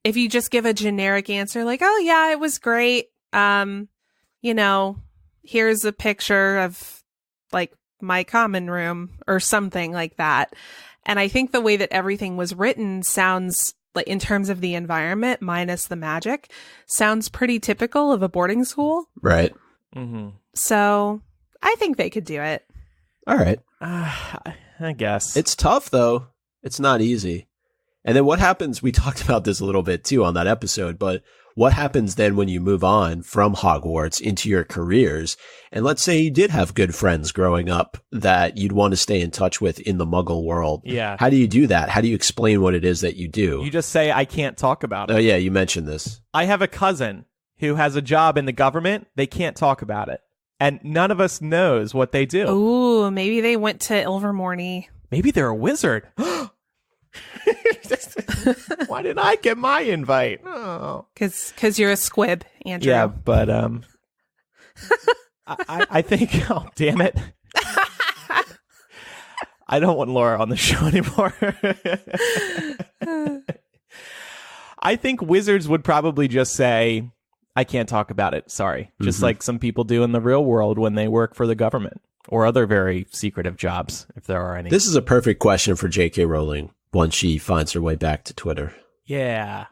[SPEAKER 3] If you just give a generic answer like, oh yeah, it was great. You know, here's a picture of like my common room or something like that. And I think the way that everything was written sounds like, in terms of the environment, minus the magic, sounds pretty typical of a boarding school.
[SPEAKER 2] Right.
[SPEAKER 3] So I think they could do it.
[SPEAKER 2] All right.
[SPEAKER 1] I guess.
[SPEAKER 2] It's tough, though. It's not easy. And then what happens, we talked about this a little bit, too, on that episode, but what happens then when you move on from Hogwarts into your careers? And let's say you did have good friends growing up that you'd want to stay in touch with in the Muggle world.
[SPEAKER 1] Yeah.
[SPEAKER 2] How do you do that? How do you explain what it is that you do?
[SPEAKER 1] You just say, I can't talk about it.
[SPEAKER 2] Oh, yeah, you mentioned this.
[SPEAKER 1] I have a cousin who has a job in the government. They can't talk about it. And none of us knows what they do.
[SPEAKER 3] Ooh, maybe they went to Ilvermorny.
[SPEAKER 1] Maybe they're a wizard. Why didn't I get my invite? Oh,
[SPEAKER 3] because you're a squib, Andrew.
[SPEAKER 1] Yeah, but I think. Oh, damn it! I don't want Laura on the show anymore. I think wizards would probably just say, "I can't talk about it. Sorry," just like some people do in the real world when they work for the government or other very secretive jobs, if there are any.
[SPEAKER 2] This is a perfect question for J.K. Rowling once she finds her way back to Twitter.
[SPEAKER 1] Yeah.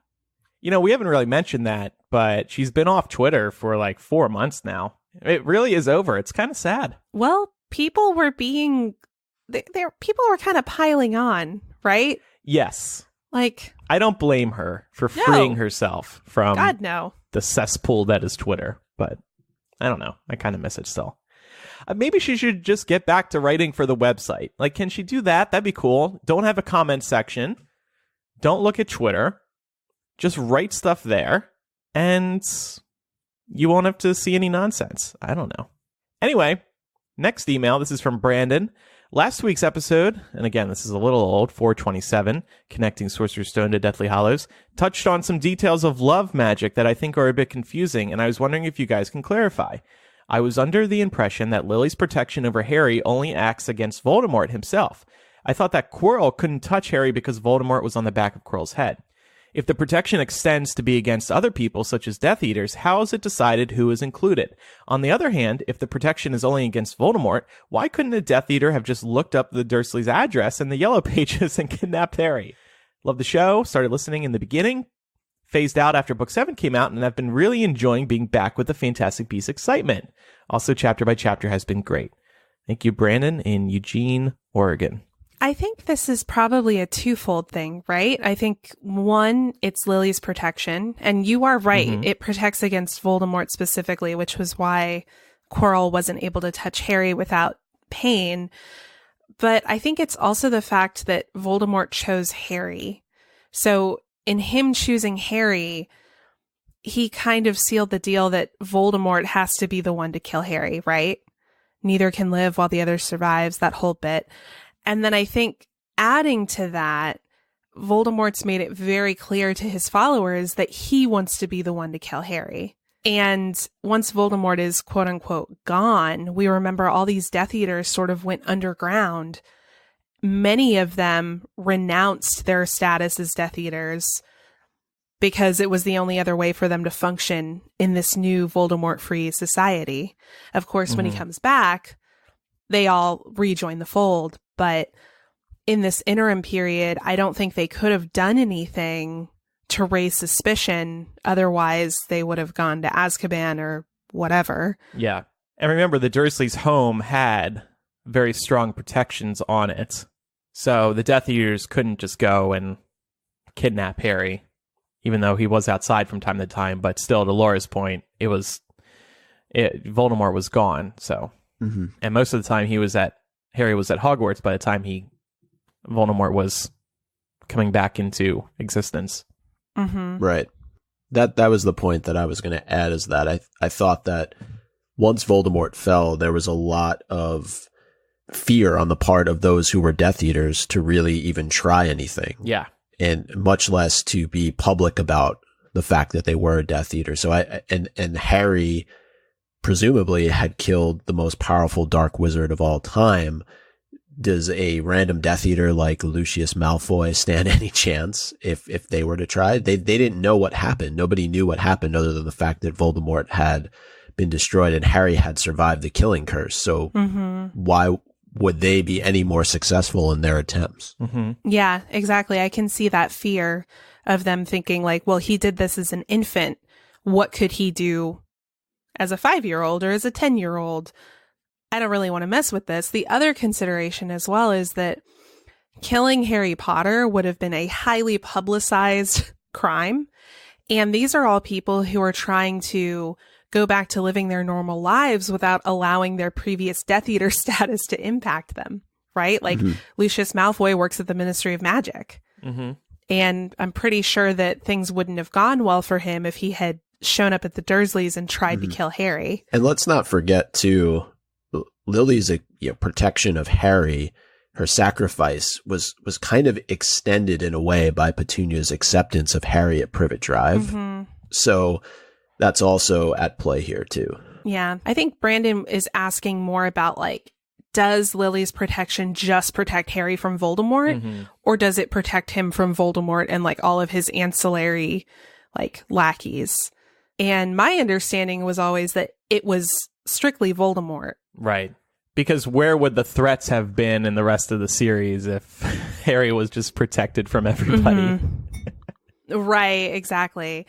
[SPEAKER 1] You know, we haven't really mentioned that, but she's been off Twitter for like 4 months now. It really is over. It's kind of sad.
[SPEAKER 3] Well, people were people were kind of piling on, right?
[SPEAKER 1] Yes.
[SPEAKER 3] Like,
[SPEAKER 1] I don't blame her for freeing herself from
[SPEAKER 3] God, no.
[SPEAKER 1] the cesspool that is Twitter, but I don't know. I kind of miss it still. Maybe she should just get back to writing for the website. Like, can she do that? That'd be cool. Don't have a comment section. Don't look at Twitter. Just write stuff there, and you won't have to see any nonsense. I don't know. Anyway, next email. This is from Brandon. Last week's episode, and again, this is a little old, 427, Connecting Sorcerer's Stone to Deathly Hallows, touched on some details of love magic that I think are a bit confusing, and I was wondering if you guys can clarify. I was under the impression that Lily's protection over Harry only acts against Voldemort himself. I thought that Quirrell couldn't touch Harry because Voldemort was on the back of Quirrell's head. If the protection extends to be against other people, such as Death Eaters, how is it decided who is included? On the other hand, if the protection is only against Voldemort, why couldn't a Death Eater have just looked up the Dursleys' address in the Yellow Pages and kidnapped Harry? Love the show, started listening in the beginning, phased out after Book 7 came out, and I've been really enjoying being back with the Fantastic Beasts excitement. Also, chapter by chapter has been great. Thank you, Brandon, in Eugene, Oregon.
[SPEAKER 3] I think this is probably a twofold thing, right? I think, one, it's Lily's protection, and you are right. Mm-hmm. It protects against Voldemort specifically, which was why Quirrell wasn't able to touch Harry without pain. But I think it's also the fact that Voldemort chose Harry. So in him choosing Harry, he kind of sealed the deal that Voldemort has to be the one to kill Harry, right? Neither can live while the other survives, that whole bit. And then I think adding to that, Voldemort's made it very clear to his followers that he wants to be the one to kill Harry. And once Voldemort is quote unquote gone, we remember all these Death Eaters sort of went underground. Many of them renounced their status as Death Eaters because it was the only other way for them to function in this new Voldemort-free society. Of course, when he comes back, they all rejoin the fold. But in this interim period, I don't think they could have done anything to raise suspicion. Otherwise, they would have gone to Azkaban or whatever.
[SPEAKER 1] Yeah. And remember, the Dursleys' home had very strong protections on it. So the Death Eaters couldn't just go and kidnap Harry, even though he was outside from time to time. But still, to Laura's point, Voldemort was gone. So, and most of the time Harry was at Hogwarts by the time Voldemort was coming back into existence.
[SPEAKER 2] Right. That was the point that I was going to add, is that I thought that once Voldemort fell, there was a lot of fear on the part of those who were Death Eaters to really even try anything.
[SPEAKER 1] Yeah.
[SPEAKER 2] And much less to be public about the fact that they were a Death Eater. So and Harry presumably had killed the most powerful dark wizard of all time. Does a random Death Eater like Lucius Malfoy stand any chance if they were to try? They didn't know what happened. Nobody knew what happened other than the fact that Voldemort had been destroyed and Harry had survived the killing curse. So why would they be any more successful in their attempts?
[SPEAKER 3] Yeah, exactly. I can see that fear of them thinking like, well, he did this as an infant. What could he do as a 5-year-old or as a 10-year-old? I don't really want to mess with this. The other consideration as well is that killing Harry Potter would have been a highly publicized crime. And these are all people who are trying to go back to living their normal lives without allowing their previous Death Eater status to impact them, right? Like Lucius Malfoy works at the Ministry of Magic. And I'm pretty sure that things wouldn't have gone well for him if he had shown up at the Dursleys and tried to kill Harry.
[SPEAKER 2] And let's not forget, too, Lily's protection of Harry, her sacrifice was kind of extended in a way by Petunia's acceptance of Harry at Privet Drive. So that's also at play here, too.
[SPEAKER 3] Yeah. I think Brandon is asking more about, like, does Lily's protection just protect Harry from Voldemort? Or does it protect him from Voldemort and, like, all of his ancillary, like, lackeys? And my understanding was always that it was strictly Voldemort.
[SPEAKER 1] Right. Because where would the threats have been in the rest of the series if Harry was just protected from everybody?
[SPEAKER 3] Right, exactly.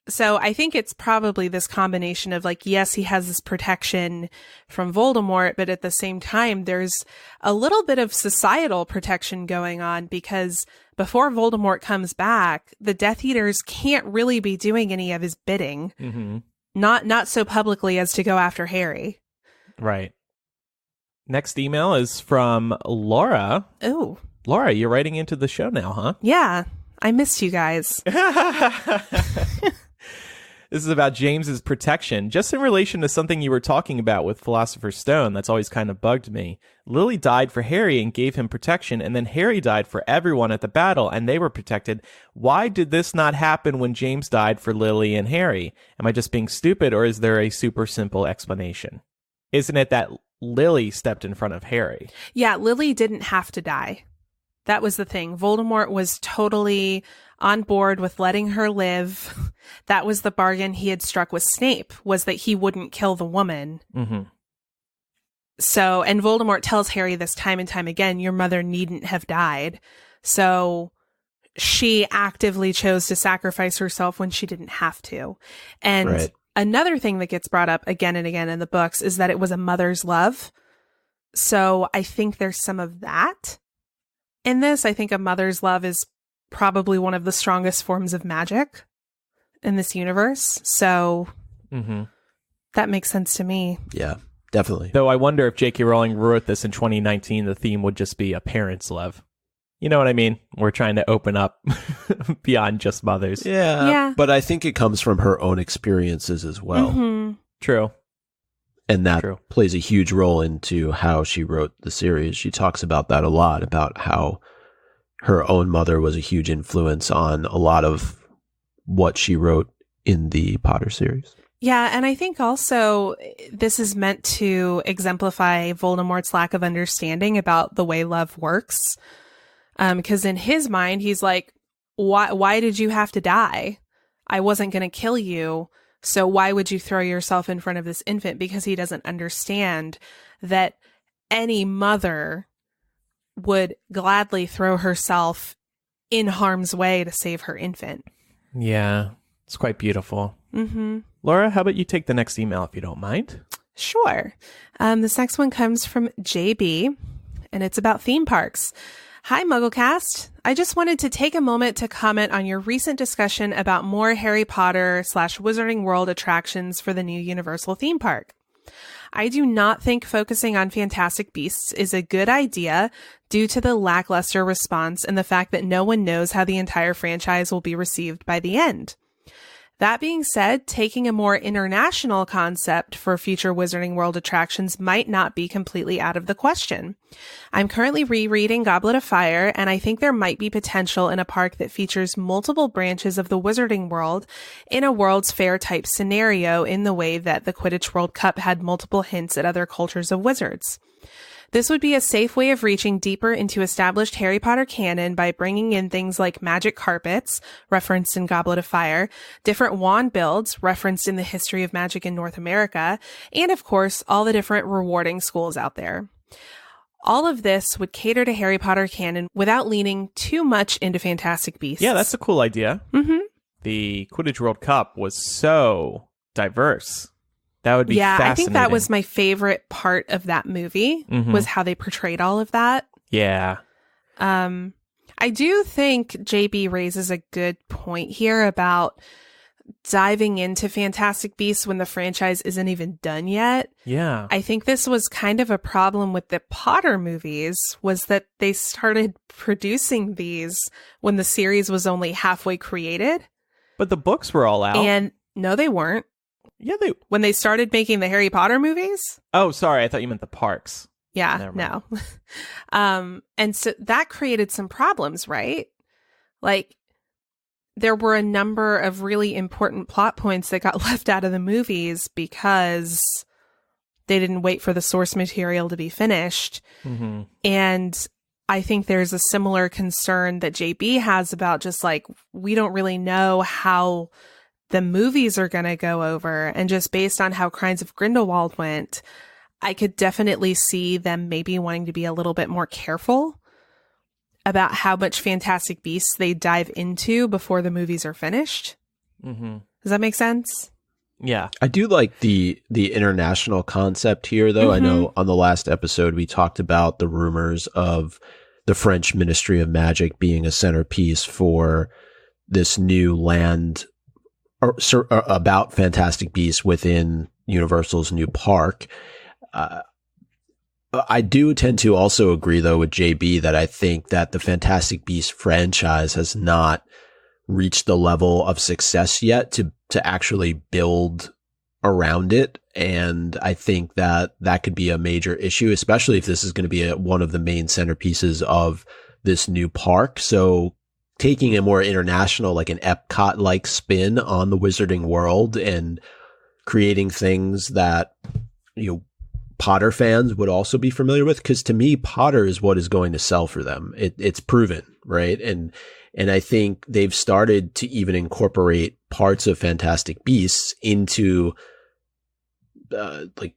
[SPEAKER 3] So I think it's probably this combination of, like, yes, he has this protection from Voldemort, but at the same time, there's a little bit of societal protection going on because before Voldemort comes back, the Death Eaters can't really be doing any of his bidding. Not so publicly as to go after Harry.
[SPEAKER 1] Right. Next email is from Laura.
[SPEAKER 3] Oh.
[SPEAKER 1] Laura, you're writing into the show now, huh?
[SPEAKER 3] Yeah. I missed you guys.
[SPEAKER 1] This is about James's protection. Just in relation to something you were talking about with Philosopher's Stone, that's always kind of bugged me. Lily died for Harry and gave him protection, and then Harry died for everyone at the battle, and they were protected. Why did this not happen when James died for Lily and Harry? Am I just being stupid, or is there a super simple explanation? Isn't it that Lily stepped in front of Harry?
[SPEAKER 3] Yeah, Lily didn't have to die. That was the thing. Voldemort was totally on board with letting her live. That was the bargain he had struck with Snape, was that he wouldn't kill the woman. So, and Voldemort tells Harry this time and time again, your mother needn't have died. So she actively chose to sacrifice herself when she didn't have to. And another thing that gets brought up again and again in the books is that it was a mother's love. So I think there's some of that in this. I think a mother's love is probably one of the strongest forms of magic in this universe. So that makes sense to me.
[SPEAKER 2] Yeah, definitely.
[SPEAKER 1] Though I wonder if J.K. Rowling wrote this in 2019, the theme would just be a parent's love. You know what I mean? We're trying to open up beyond just mothers.
[SPEAKER 2] Yeah. But I think it comes from her own experiences as well.
[SPEAKER 1] True.
[SPEAKER 2] And that plays a huge role into how she wrote the series. She talks about that a lot, about how her own mother was a huge influence on a lot of what she wrote in the Potter series.
[SPEAKER 3] Yeah, and I think also this is meant to exemplify Voldemort's lack of understanding about the way love works. Because in his mind, he's like, why did you have to die? I wasn't going to kill you. So why would you throw yourself in front of this infant? Because he doesn't understand that any mother would gladly throw herself in harm's way to save her infant.
[SPEAKER 1] Yeah, it's quite beautiful. Laura, how about you take the next email if you don't mind?
[SPEAKER 3] Sure. This next one comes from JB, and it's about theme parks. Hi, MuggleCast. I just wanted to take a moment to comment on your recent discussion about more Harry Potter / Wizarding World attractions for the new Universal theme park. I do not think focusing on Fantastic Beasts is a good idea due to the lackluster response and the fact that no one knows how the entire franchise will be received by the end. That being said, taking a more international concept for future Wizarding World attractions might not be completely out of the question. I'm currently rereading Goblet of Fire, and I think there might be potential in a park that features multiple branches of the Wizarding World in a World's Fair type scenario, in the way that the Quidditch World Cup had multiple hints at other cultures of wizards. This would be a safe way of reaching deeper into established Harry Potter canon by bringing in things like magic carpets, referenced in Goblet of Fire, different wand builds, referenced in the history of magic in North America, and of course, all the different rewarding schools out there. All of this would cater to Harry Potter canon without leaning too much into Fantastic Beasts.
[SPEAKER 1] Yeah, that's a cool idea. The Quidditch World Cup was so diverse That would be fascinating.
[SPEAKER 3] I think that was my favorite part of that movie, was how they portrayed all of that.
[SPEAKER 1] Yeah.
[SPEAKER 3] I do think JB raises a good point here about diving into Fantastic Beasts when the franchise isn't even done yet.
[SPEAKER 1] Yeah.
[SPEAKER 3] I think this was kind of a problem with the Potter movies, was that they started producing these when the series was only halfway created.
[SPEAKER 1] But the books were all out.
[SPEAKER 3] And no, they weren't.
[SPEAKER 1] Yeah,
[SPEAKER 3] when they started making the Harry Potter movies.
[SPEAKER 1] Oh, sorry. I thought you meant the parks.
[SPEAKER 3] Yeah, no. And so that created some problems, right? Like, there were a number of really important plot points that got left out of the movies because they didn't wait for the source material to be finished.
[SPEAKER 1] Mm-hmm.
[SPEAKER 3] And I think there's a similar concern that JB has about just like, we don't really know how the movies are going to go over. And just based on how Crimes of Grindelwald went, I could definitely see them maybe wanting to be a little bit more careful about how much Fantastic Beasts they dive into before the movies are finished.
[SPEAKER 1] Mm-hmm.
[SPEAKER 3] Does that make sense?
[SPEAKER 1] Yeah.
[SPEAKER 2] I do like the international concept here, though. I know on the last episode we talked about the rumors of the French Ministry of Magic being a centerpiece for this new land about Fantastic Beasts within Universal's new park. I do tend to also agree, though, with JB that I think that the Fantastic Beasts franchise has not reached the level of success yet to actually build around it. And I think that could be a major issue, especially if this is going to be one of the main centerpieces of this new park. So taking a more international, like an Epcot-like spin on the Wizarding World and creating things that, Potter fans would also be familiar with, because to me, Potter is what is going to sell for them. It's proven, right? And I think they've started to even incorporate parts of Fantastic Beasts into like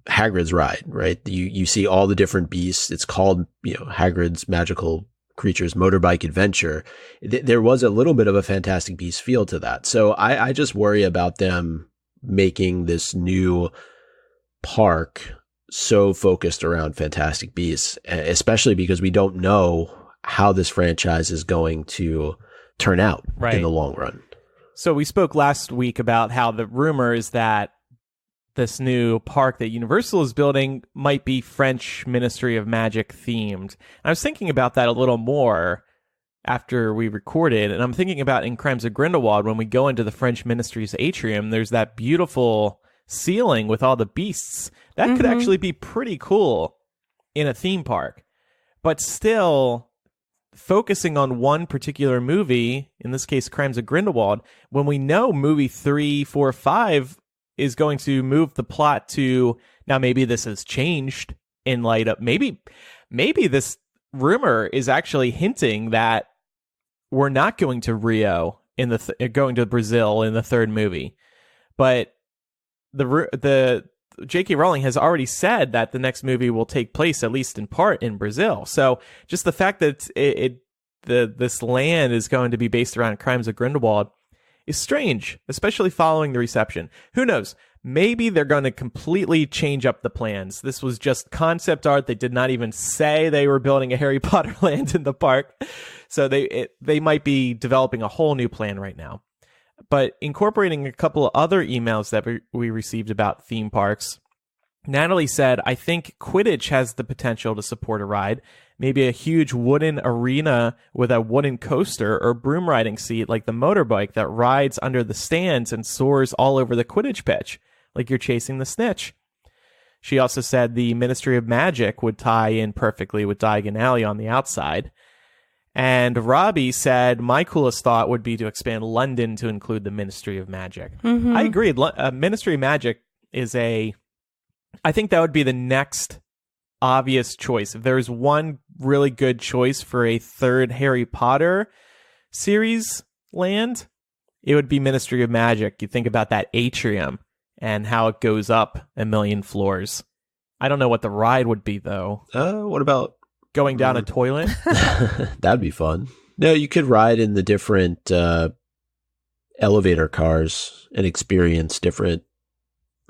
[SPEAKER 2] Hagrid's ride, right? You see all the different beasts. It's called Hagrid's Magical Creatures Motorbike Adventure. There was a little bit of a Fantastic Beasts feel to that. So I just worry about them making this new park so focused around Fantastic Beasts, especially because we don't know how this franchise is going to turn out in the long run.
[SPEAKER 1] So we spoke last week about how the rumors that this new park that Universal is building might be French Ministry of Magic themed. I was thinking about that a little more after we recorded, and I'm thinking about in Crimes of Grindelwald, when we go into the French Ministry's atrium, there's that beautiful ceiling with all the beasts. That could actually be pretty cool in a theme park. But still, focusing on one particular movie, in this case, Crimes of Grindelwald, when we know movie 3, 4, 5 is going to move the plot to, now maybe this has changed in light of, maybe this rumor is actually hinting that we're not going to Rio in going to Brazil in the third movie. But the J.K. Rowling has already said that the next movie will take place, at least in part, in Brazil. So just the fact that this land is going to be based around Crimes of Grindelwald is strange, especially following the reception. Who knows? Maybe they're going to completely change up the plans. This was just concept art. They did not even say they were building a Harry Potter land in the park. So they might be developing a whole new plan right now. But incorporating a couple of other emails that we received about theme parks, Natalie said, I think Quidditch has the potential to support a ride. Maybe a huge wooden arena with a wooden coaster or broom riding seat like the motorbike that rides under the stands and soars all over the Quidditch pitch, like you're chasing the snitch. She also said the Ministry of Magic would tie in perfectly with Diagon Alley on the outside. And Robbie said, my coolest thought would be to expand London to include the Ministry of Magic. I agree. Ministry of Magic I think that would be the next obvious choice. If there's one really good choice for a third Harry Potter series land, it would be Ministry of Magic. You think about that atrium and how it goes up a million floors. I don't know what the ride would be, though.
[SPEAKER 2] What about
[SPEAKER 1] going down a toilet?
[SPEAKER 2] That'd be fun. No, you could ride in the different elevator cars and experience different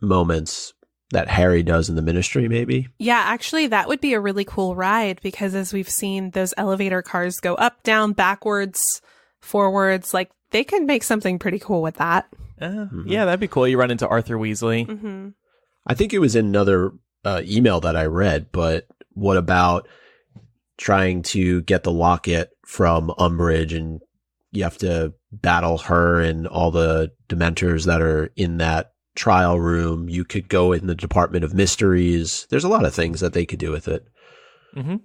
[SPEAKER 2] moments that Harry does in the Ministry, maybe.
[SPEAKER 3] Yeah, actually, that would be a really cool ride because as we've seen, those elevator cars go up, down, backwards, forwards. Like, they could make something pretty cool with that.
[SPEAKER 1] Yeah, that'd be cool. You run into Arthur Weasley.
[SPEAKER 3] Mm-hmm.
[SPEAKER 2] I think it was in another email that I read, but what about trying to get the locket from Umbridge, and you have to battle her and all the Dementors that are in that trial room? You could go in the Department of Mysteries. There's a lot of things that they could do with it.
[SPEAKER 1] Mm-hmm.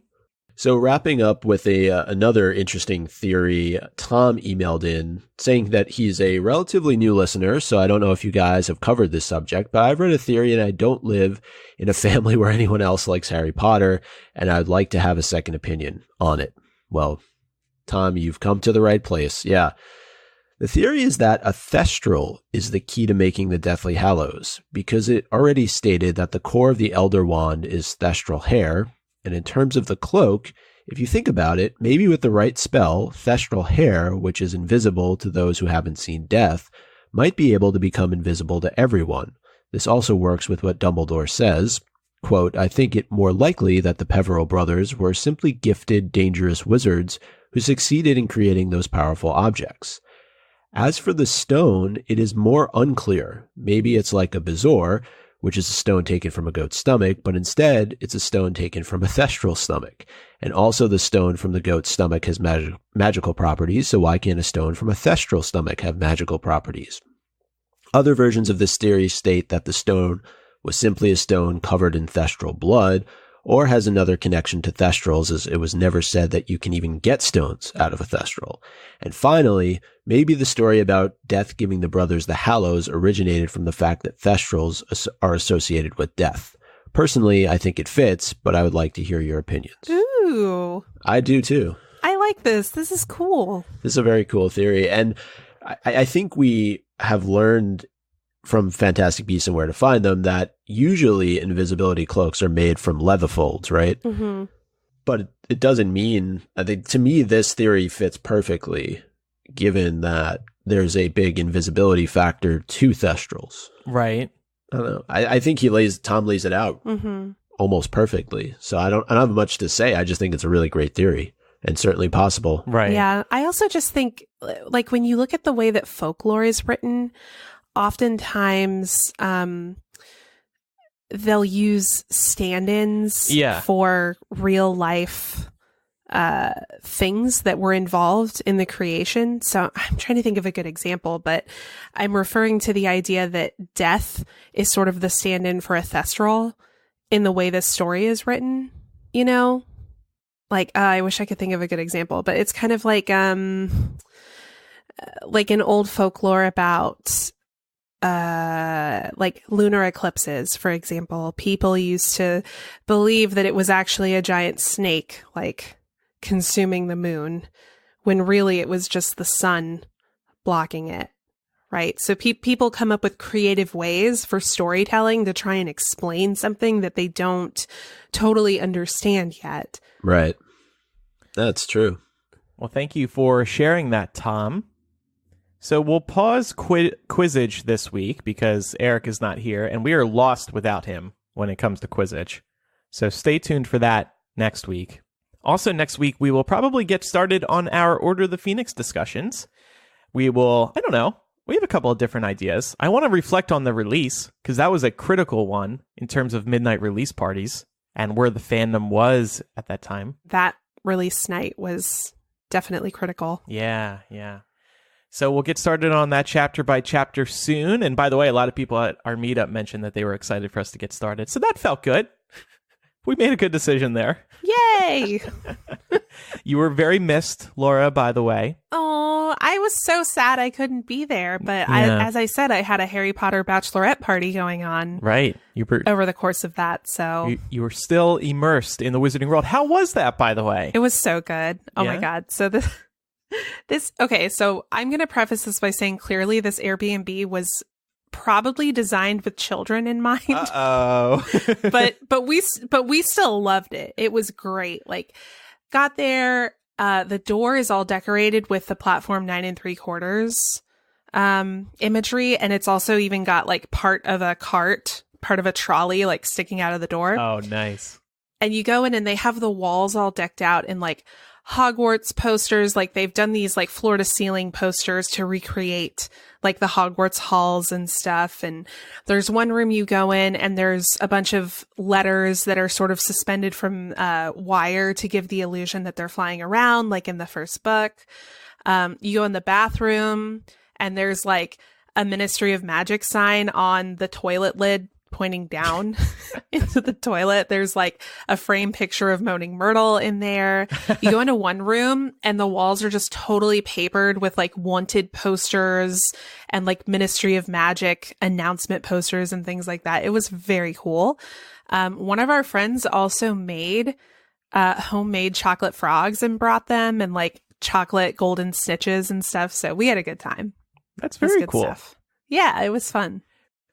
[SPEAKER 2] So wrapping up with another interesting theory, Tom emailed in saying that he's a relatively new listener, so I don't know if you guys have covered this subject, but I've read a theory and I don't live in a family where anyone else likes Harry Potter, and I'd like to have a second opinion on it. Well, Tom, you've come to the right place. Yeah. The theory is that a thestral is the key to making the Deathly Hallows, because it already stated that the core of the Elder Wand is thestral hair. And in terms of the cloak, if you think about it, maybe with the right spell, thestral hair, which is invisible to those who haven't seen death, might be able to become invisible to everyone. This also works with what Dumbledore says, quote, I think it more likely that the Peverell brothers were simply gifted, dangerous wizards who succeeded in creating those powerful objects. As for the stone, it is more unclear. Maybe it's like a bezoar, which is a stone taken from a goat's stomach, but instead it's a stone taken from a thestral stomach. And also the stone from the goat's stomach has magical properties, so why can't a stone from a thestral stomach have magical properties? Other versions of this theory state that the stone was simply a stone covered in thestral blood, or has another connection to thestrals, as it was never said that you can even get stones out of a thestral. And finally, maybe the story about death giving the brothers the Hallows originated from the fact that thestrals are associated with death. Personally, I think it fits, but I would like to hear your opinions.
[SPEAKER 3] Ooh.
[SPEAKER 2] I do too.
[SPEAKER 3] I like this. This is cool.
[SPEAKER 2] This is a very cool theory. And I think we have learned from Fantastic Beasts and Where to Find Them that usually invisibility cloaks are made from leather folds, right?
[SPEAKER 3] Mm-hmm.
[SPEAKER 2] But it doesn't mean, I think, to me, this theory fits perfectly, given that there's a big invisibility factor to thestrals.
[SPEAKER 1] Right.
[SPEAKER 2] I don't know. I think Tom lays it out almost perfectly. So I don't have much to say. I just think it's a really great theory and certainly possible.
[SPEAKER 1] Right.
[SPEAKER 3] Yeah. I also just think, like, when you look at the way that folklore is written, oftentimes they'll use stand-ins for real life things that were involved in the creation. So I'm trying to think of a good example, but I'm referring to the idea that death is sort of the stand-in for a thestral in the way this story is written, you know? Like, I wish I could think of a good example, but it's kind of like an old folklore about like lunar eclipses, for example. People used to believe that it was actually a giant snake, like, consuming the moon, when really it was just the sun blocking it, right? So people come up with creative ways for storytelling to try and explain something that they don't totally understand yet.
[SPEAKER 2] Right. That's true.
[SPEAKER 1] Well, thank you for sharing that, Tom. So we'll pause Quizzage this week because Eric is not here, and we are lost without him when it comes to Quizzage. So stay tuned for that next week. Also next week, we will probably get started on our Order of the Phoenix discussions. We will, I don't know, we have a couple of different ideas. I want to reflect on the release, because that was a critical one in terms of midnight release parties and where the fandom was at that time.
[SPEAKER 3] That release night was definitely critical.
[SPEAKER 1] Yeah. So we'll get started on that chapter by chapter soon. And by the way, a lot of people at our meetup mentioned that they were excited for us to get started. So that felt good. We made a good decision there.
[SPEAKER 3] Yay!
[SPEAKER 1] You were very missed, Laura, by the way.
[SPEAKER 3] Oh, I was so sad I couldn't be there. But as I said, I had a Harry Potter bachelorette party going on.
[SPEAKER 1] Right.
[SPEAKER 3] Over the course of that. So
[SPEAKER 1] you were still immersed in the wizarding world. How was that, by the way?
[SPEAKER 3] It was so good. Oh my God. So okay, so I'm going to preface this by saying clearly this Airbnb was probably designed with children in mind.
[SPEAKER 1] Uh-oh.
[SPEAKER 3] but we still loved it. It was great. Like, got there, the door is all decorated with the platform 9 3/4. imagery, and it's also even got like part of a trolley like sticking out of the door.
[SPEAKER 1] Oh, nice.
[SPEAKER 3] And you go in and they have the walls all decked out in like Hogwarts posters. Like they've done these like floor to ceiling posters to recreate like the Hogwarts halls and stuff. And there's one room you go in and there's a bunch of letters that are sort of suspended from wire to give the illusion that they're flying around, like in the first book. You go in the bathroom and there's like a Ministry of Magic sign on the toilet lid pointing down into the toilet. There's like a frame picture of Moaning Myrtle in there. You go into one room and the walls are just totally papered with like wanted posters and like Ministry of Magic announcement posters and things like that. It was very cool. One of our friends also made homemade chocolate frogs and brought them, and like chocolate golden snitches and stuff. So we had a good time.
[SPEAKER 1] That's very cool.
[SPEAKER 3] Stuff. Yeah, it was fun.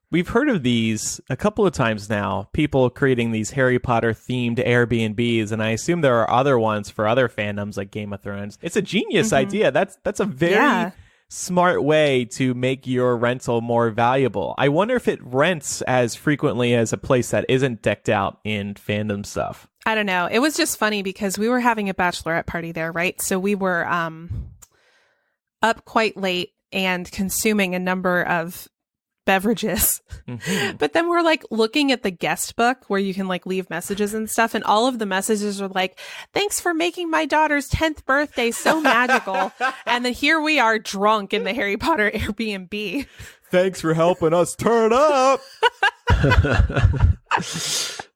[SPEAKER 1] We've heard of these a couple of times now, people creating these Harry Potter themed Airbnbs, and I assume there are other ones for other fandoms like Game of Thrones. It's a genius idea. That's a very smart way to make your rental more valuable. I wonder if it rents as frequently as a place that isn't decked out in fandom stuff.
[SPEAKER 3] I don't know. It was just funny because we were having a bachelorette party there, right? So we were up quite late and consuming a number of beverages. But then we're like looking at the guest book where you can like leave messages and stuff, and all of the messages are like, thanks for making my daughter's 10th birthday so magical. And then here we are drunk in the Harry Potter Airbnb.
[SPEAKER 1] Thanks for helping us turn up.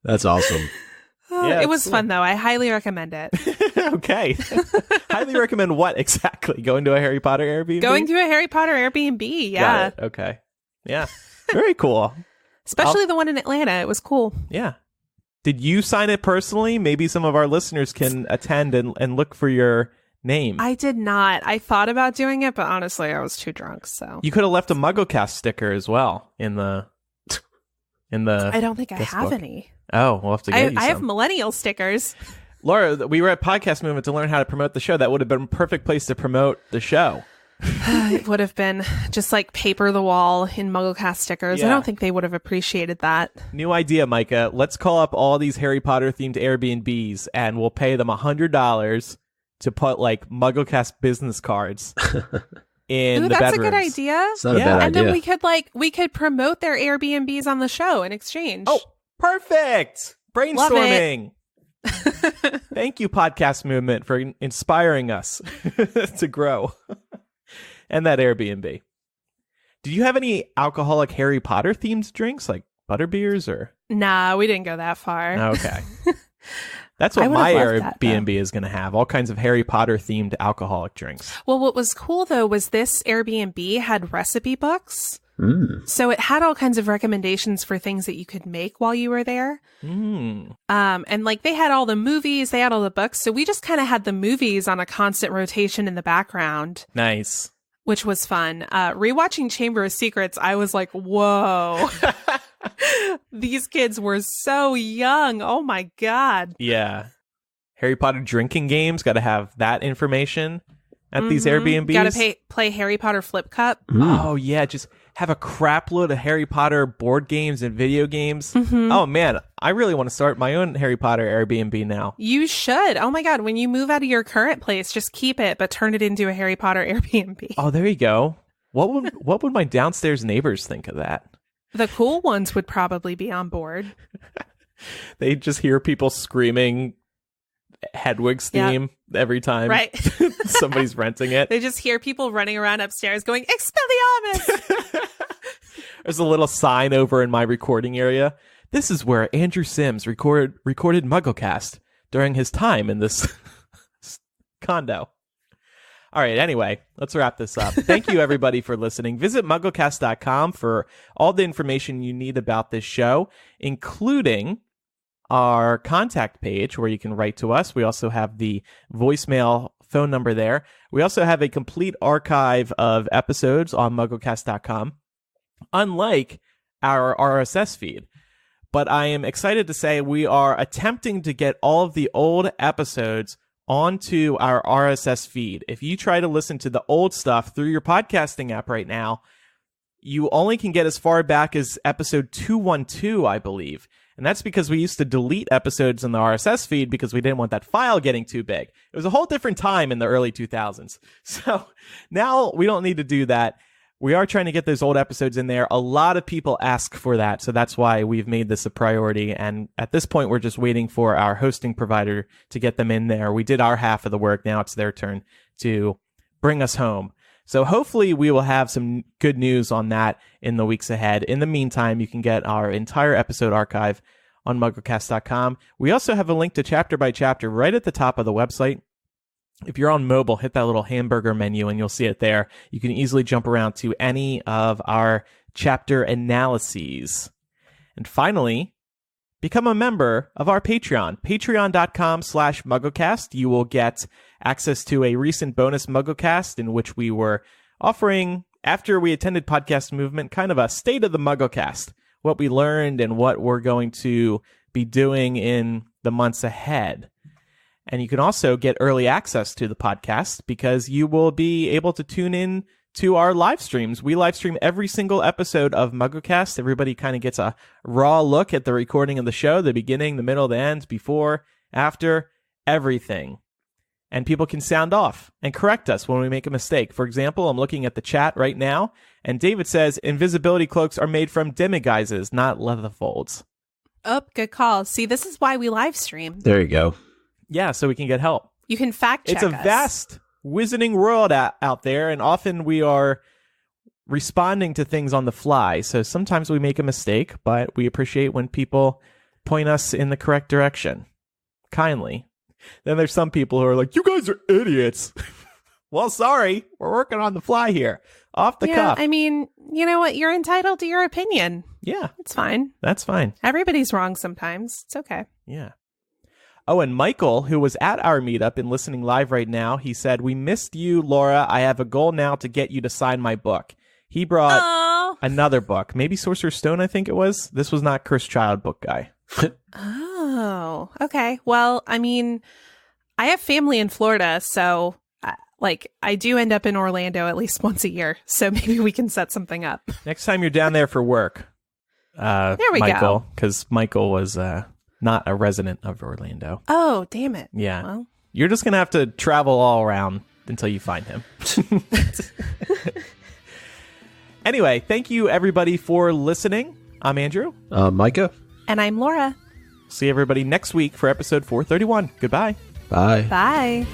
[SPEAKER 2] That's awesome.
[SPEAKER 3] It was fun though. I highly recommend it.
[SPEAKER 1] Okay. Highly recommend what exactly? Going to a Harry Potter Airbnb?
[SPEAKER 3] Going to a Harry Potter Airbnb, yeah.
[SPEAKER 1] Got it. Okay. Yeah. Very cool.
[SPEAKER 3] Especially the one in Atlanta. It was cool.
[SPEAKER 1] Yeah. Did you sign it personally? Maybe some of our listeners can attend and look for your name.
[SPEAKER 3] I did not. I thought about doing it, but honestly, I was too drunk, so.
[SPEAKER 1] You could have left a MuggleCast sticker as well in the
[SPEAKER 3] I don't think I have
[SPEAKER 1] book.
[SPEAKER 3] Any.
[SPEAKER 1] Oh, we'll have to get you some.
[SPEAKER 3] I have millennial stickers.
[SPEAKER 1] Laura, we were at Podcast Movement to learn how to promote the show. That would have been a perfect place to promote the show.
[SPEAKER 3] It would have been just like paper the wall in MuggleCast stickers.
[SPEAKER 1] Yeah.
[SPEAKER 3] I don't think they would have appreciated that.
[SPEAKER 1] New idea, Micah. Let's call up all these Harry Potter themed Airbnbs and we'll pay them $100 to put like MuggleCast business cards in the bedrooms.
[SPEAKER 3] That's a good idea.
[SPEAKER 2] It's not a bad
[SPEAKER 3] and
[SPEAKER 2] idea.
[SPEAKER 3] then we could promote their Airbnbs on the show in exchange.
[SPEAKER 1] Oh, perfect. Brainstorming. Thank you, Podcast Movement, for inspiring us to grow. And that Airbnb. Did you have any alcoholic Harry Potter themed drinks like butterbeers or?
[SPEAKER 3] Nah, we didn't go that far.
[SPEAKER 1] Okay. That's what my Airbnb is going to have. All kinds of Harry Potter themed alcoholic drinks.
[SPEAKER 3] Well, what was cool though was this Airbnb had recipe books. So it had all kinds of recommendations for things that you could make while you were there. And like they had all the movies, they had all the books. So we just kind of had the movies on a constant rotation in the background.
[SPEAKER 1] Nice.
[SPEAKER 3] Which was fun. Rewatching Chamber of Secrets, I was like, whoa. These kids were so young. Oh my God.
[SPEAKER 1] Yeah. Harry Potter drinking games, got to have that information at these Airbnbs.
[SPEAKER 3] Got to play Harry Potter Flip Cup.
[SPEAKER 1] Oh yeah, just have a crap load of Harry Potter board games and video games. Oh man, I really want to start my own Harry Potter Airbnb now.
[SPEAKER 3] You should. Oh my God, when you move out of your current place, just keep it, but turn it into a Harry Potter Airbnb.
[SPEAKER 1] Oh, there you go. What would my downstairs neighbors think of that?
[SPEAKER 3] The cool ones would probably be on board.
[SPEAKER 1] They just hear people screaming Hedwig's theme every time somebody's renting it.
[SPEAKER 3] They just hear people running around upstairs going, Expelliarmus!
[SPEAKER 1] There's a little sign over in my recording area. This is where Andrew Sims recorded MuggleCast during his time in this condo. All right, anyway, let's wrap this up. Thank you, everybody, for listening. Visit MuggleCast.com for all the information you need about this show, including our contact page where you can write to us. We also have the voicemail phone number there. We also have a complete archive of episodes on MuggleCast.com, unlike our RSS feed. But I am excited to say we are attempting to get all of the old episodes onto our RSS feed. If you try to listen to the old stuff through your podcasting app right now, you only can get as far back as episode 212, I believe. And that's because we used to delete episodes in the RSS feed because we didn't want that file getting too big. It was a whole different time in the early 2000s. So now we don't need to do that. We are trying to get those old episodes in there. A lot of people ask for that, so that's why we've made this a priority. And at this point, we're just waiting for our hosting provider to get them in there. We did our half of the work. Now it's their turn to bring us home. So hopefully we will have some good news on that in the weeks ahead. In the meantime, you can get our entire episode archive on MuggleCast.com. We also have a link to chapter by chapter right at the top of the website. If you're on mobile, hit that little hamburger menu and you'll see it there. You can easily jump around to any of our chapter analyses. And finally, become a member of our Patreon, patreon.com/MuggleCast. You will get access to a recent bonus MuggleCast in which we were offering, after we attended Podcast Movement, kind of a state of the MuggleCast, what we learned and what we're going to be doing in the months ahead. And you can also get early access to the podcast because you will be able to tune in to our live streams. We live stream every single episode of MuggleCast. Everybody kind of gets a raw look at the recording of the show, the beginning, the middle, the end, before, after, everything. And people can sound off and correct us when we make a mistake. For example, I'm looking at the chat right now, and David says invisibility cloaks are made from demiguises, not leather folds.
[SPEAKER 3] Oh, good call. See, this is why we live stream.
[SPEAKER 2] There you go.
[SPEAKER 1] Yeah, so we can get help.
[SPEAKER 3] You can fact check us.
[SPEAKER 1] It's a vast wizarding world out there, and often we are responding to things on the fly. So sometimes we make a mistake, but we appreciate when people point us in the correct direction. Kindly. Then there's some people who are like, you guys are idiots. Well, sorry. We're working on the fly here. Off the cuff.
[SPEAKER 3] I mean, you know what? You're entitled to your opinion.
[SPEAKER 1] Yeah.
[SPEAKER 3] It's fine.
[SPEAKER 1] That's fine.
[SPEAKER 3] Everybody's wrong sometimes. It's okay.
[SPEAKER 1] Yeah. Oh, and Michael, who was at our meetup and listening live right now, he said, we missed you, Laura. I have a goal now to get you to sign my book. He brought another book. Maybe Sorcerer's Stone, I think it was. This was not Cursed Child book guy.
[SPEAKER 3] Oh, okay. Well, I mean, I have family in Florida, so I do end up in Orlando at least once a year. So maybe we can set something up.
[SPEAKER 1] Next time you're down there for work,
[SPEAKER 3] there we
[SPEAKER 1] Michael,
[SPEAKER 3] go.
[SPEAKER 1] because Michael was not a resident of Orlando.
[SPEAKER 3] Oh, damn it.
[SPEAKER 1] Yeah.
[SPEAKER 3] Well.
[SPEAKER 1] You're just going to have to travel all around until you find him. Anyway, thank you, everybody, for listening. I'm Andrew.
[SPEAKER 2] Micah.
[SPEAKER 3] And I'm Laura.
[SPEAKER 1] See everybody next week for episode 431. Goodbye.
[SPEAKER 2] Bye.
[SPEAKER 3] Bye.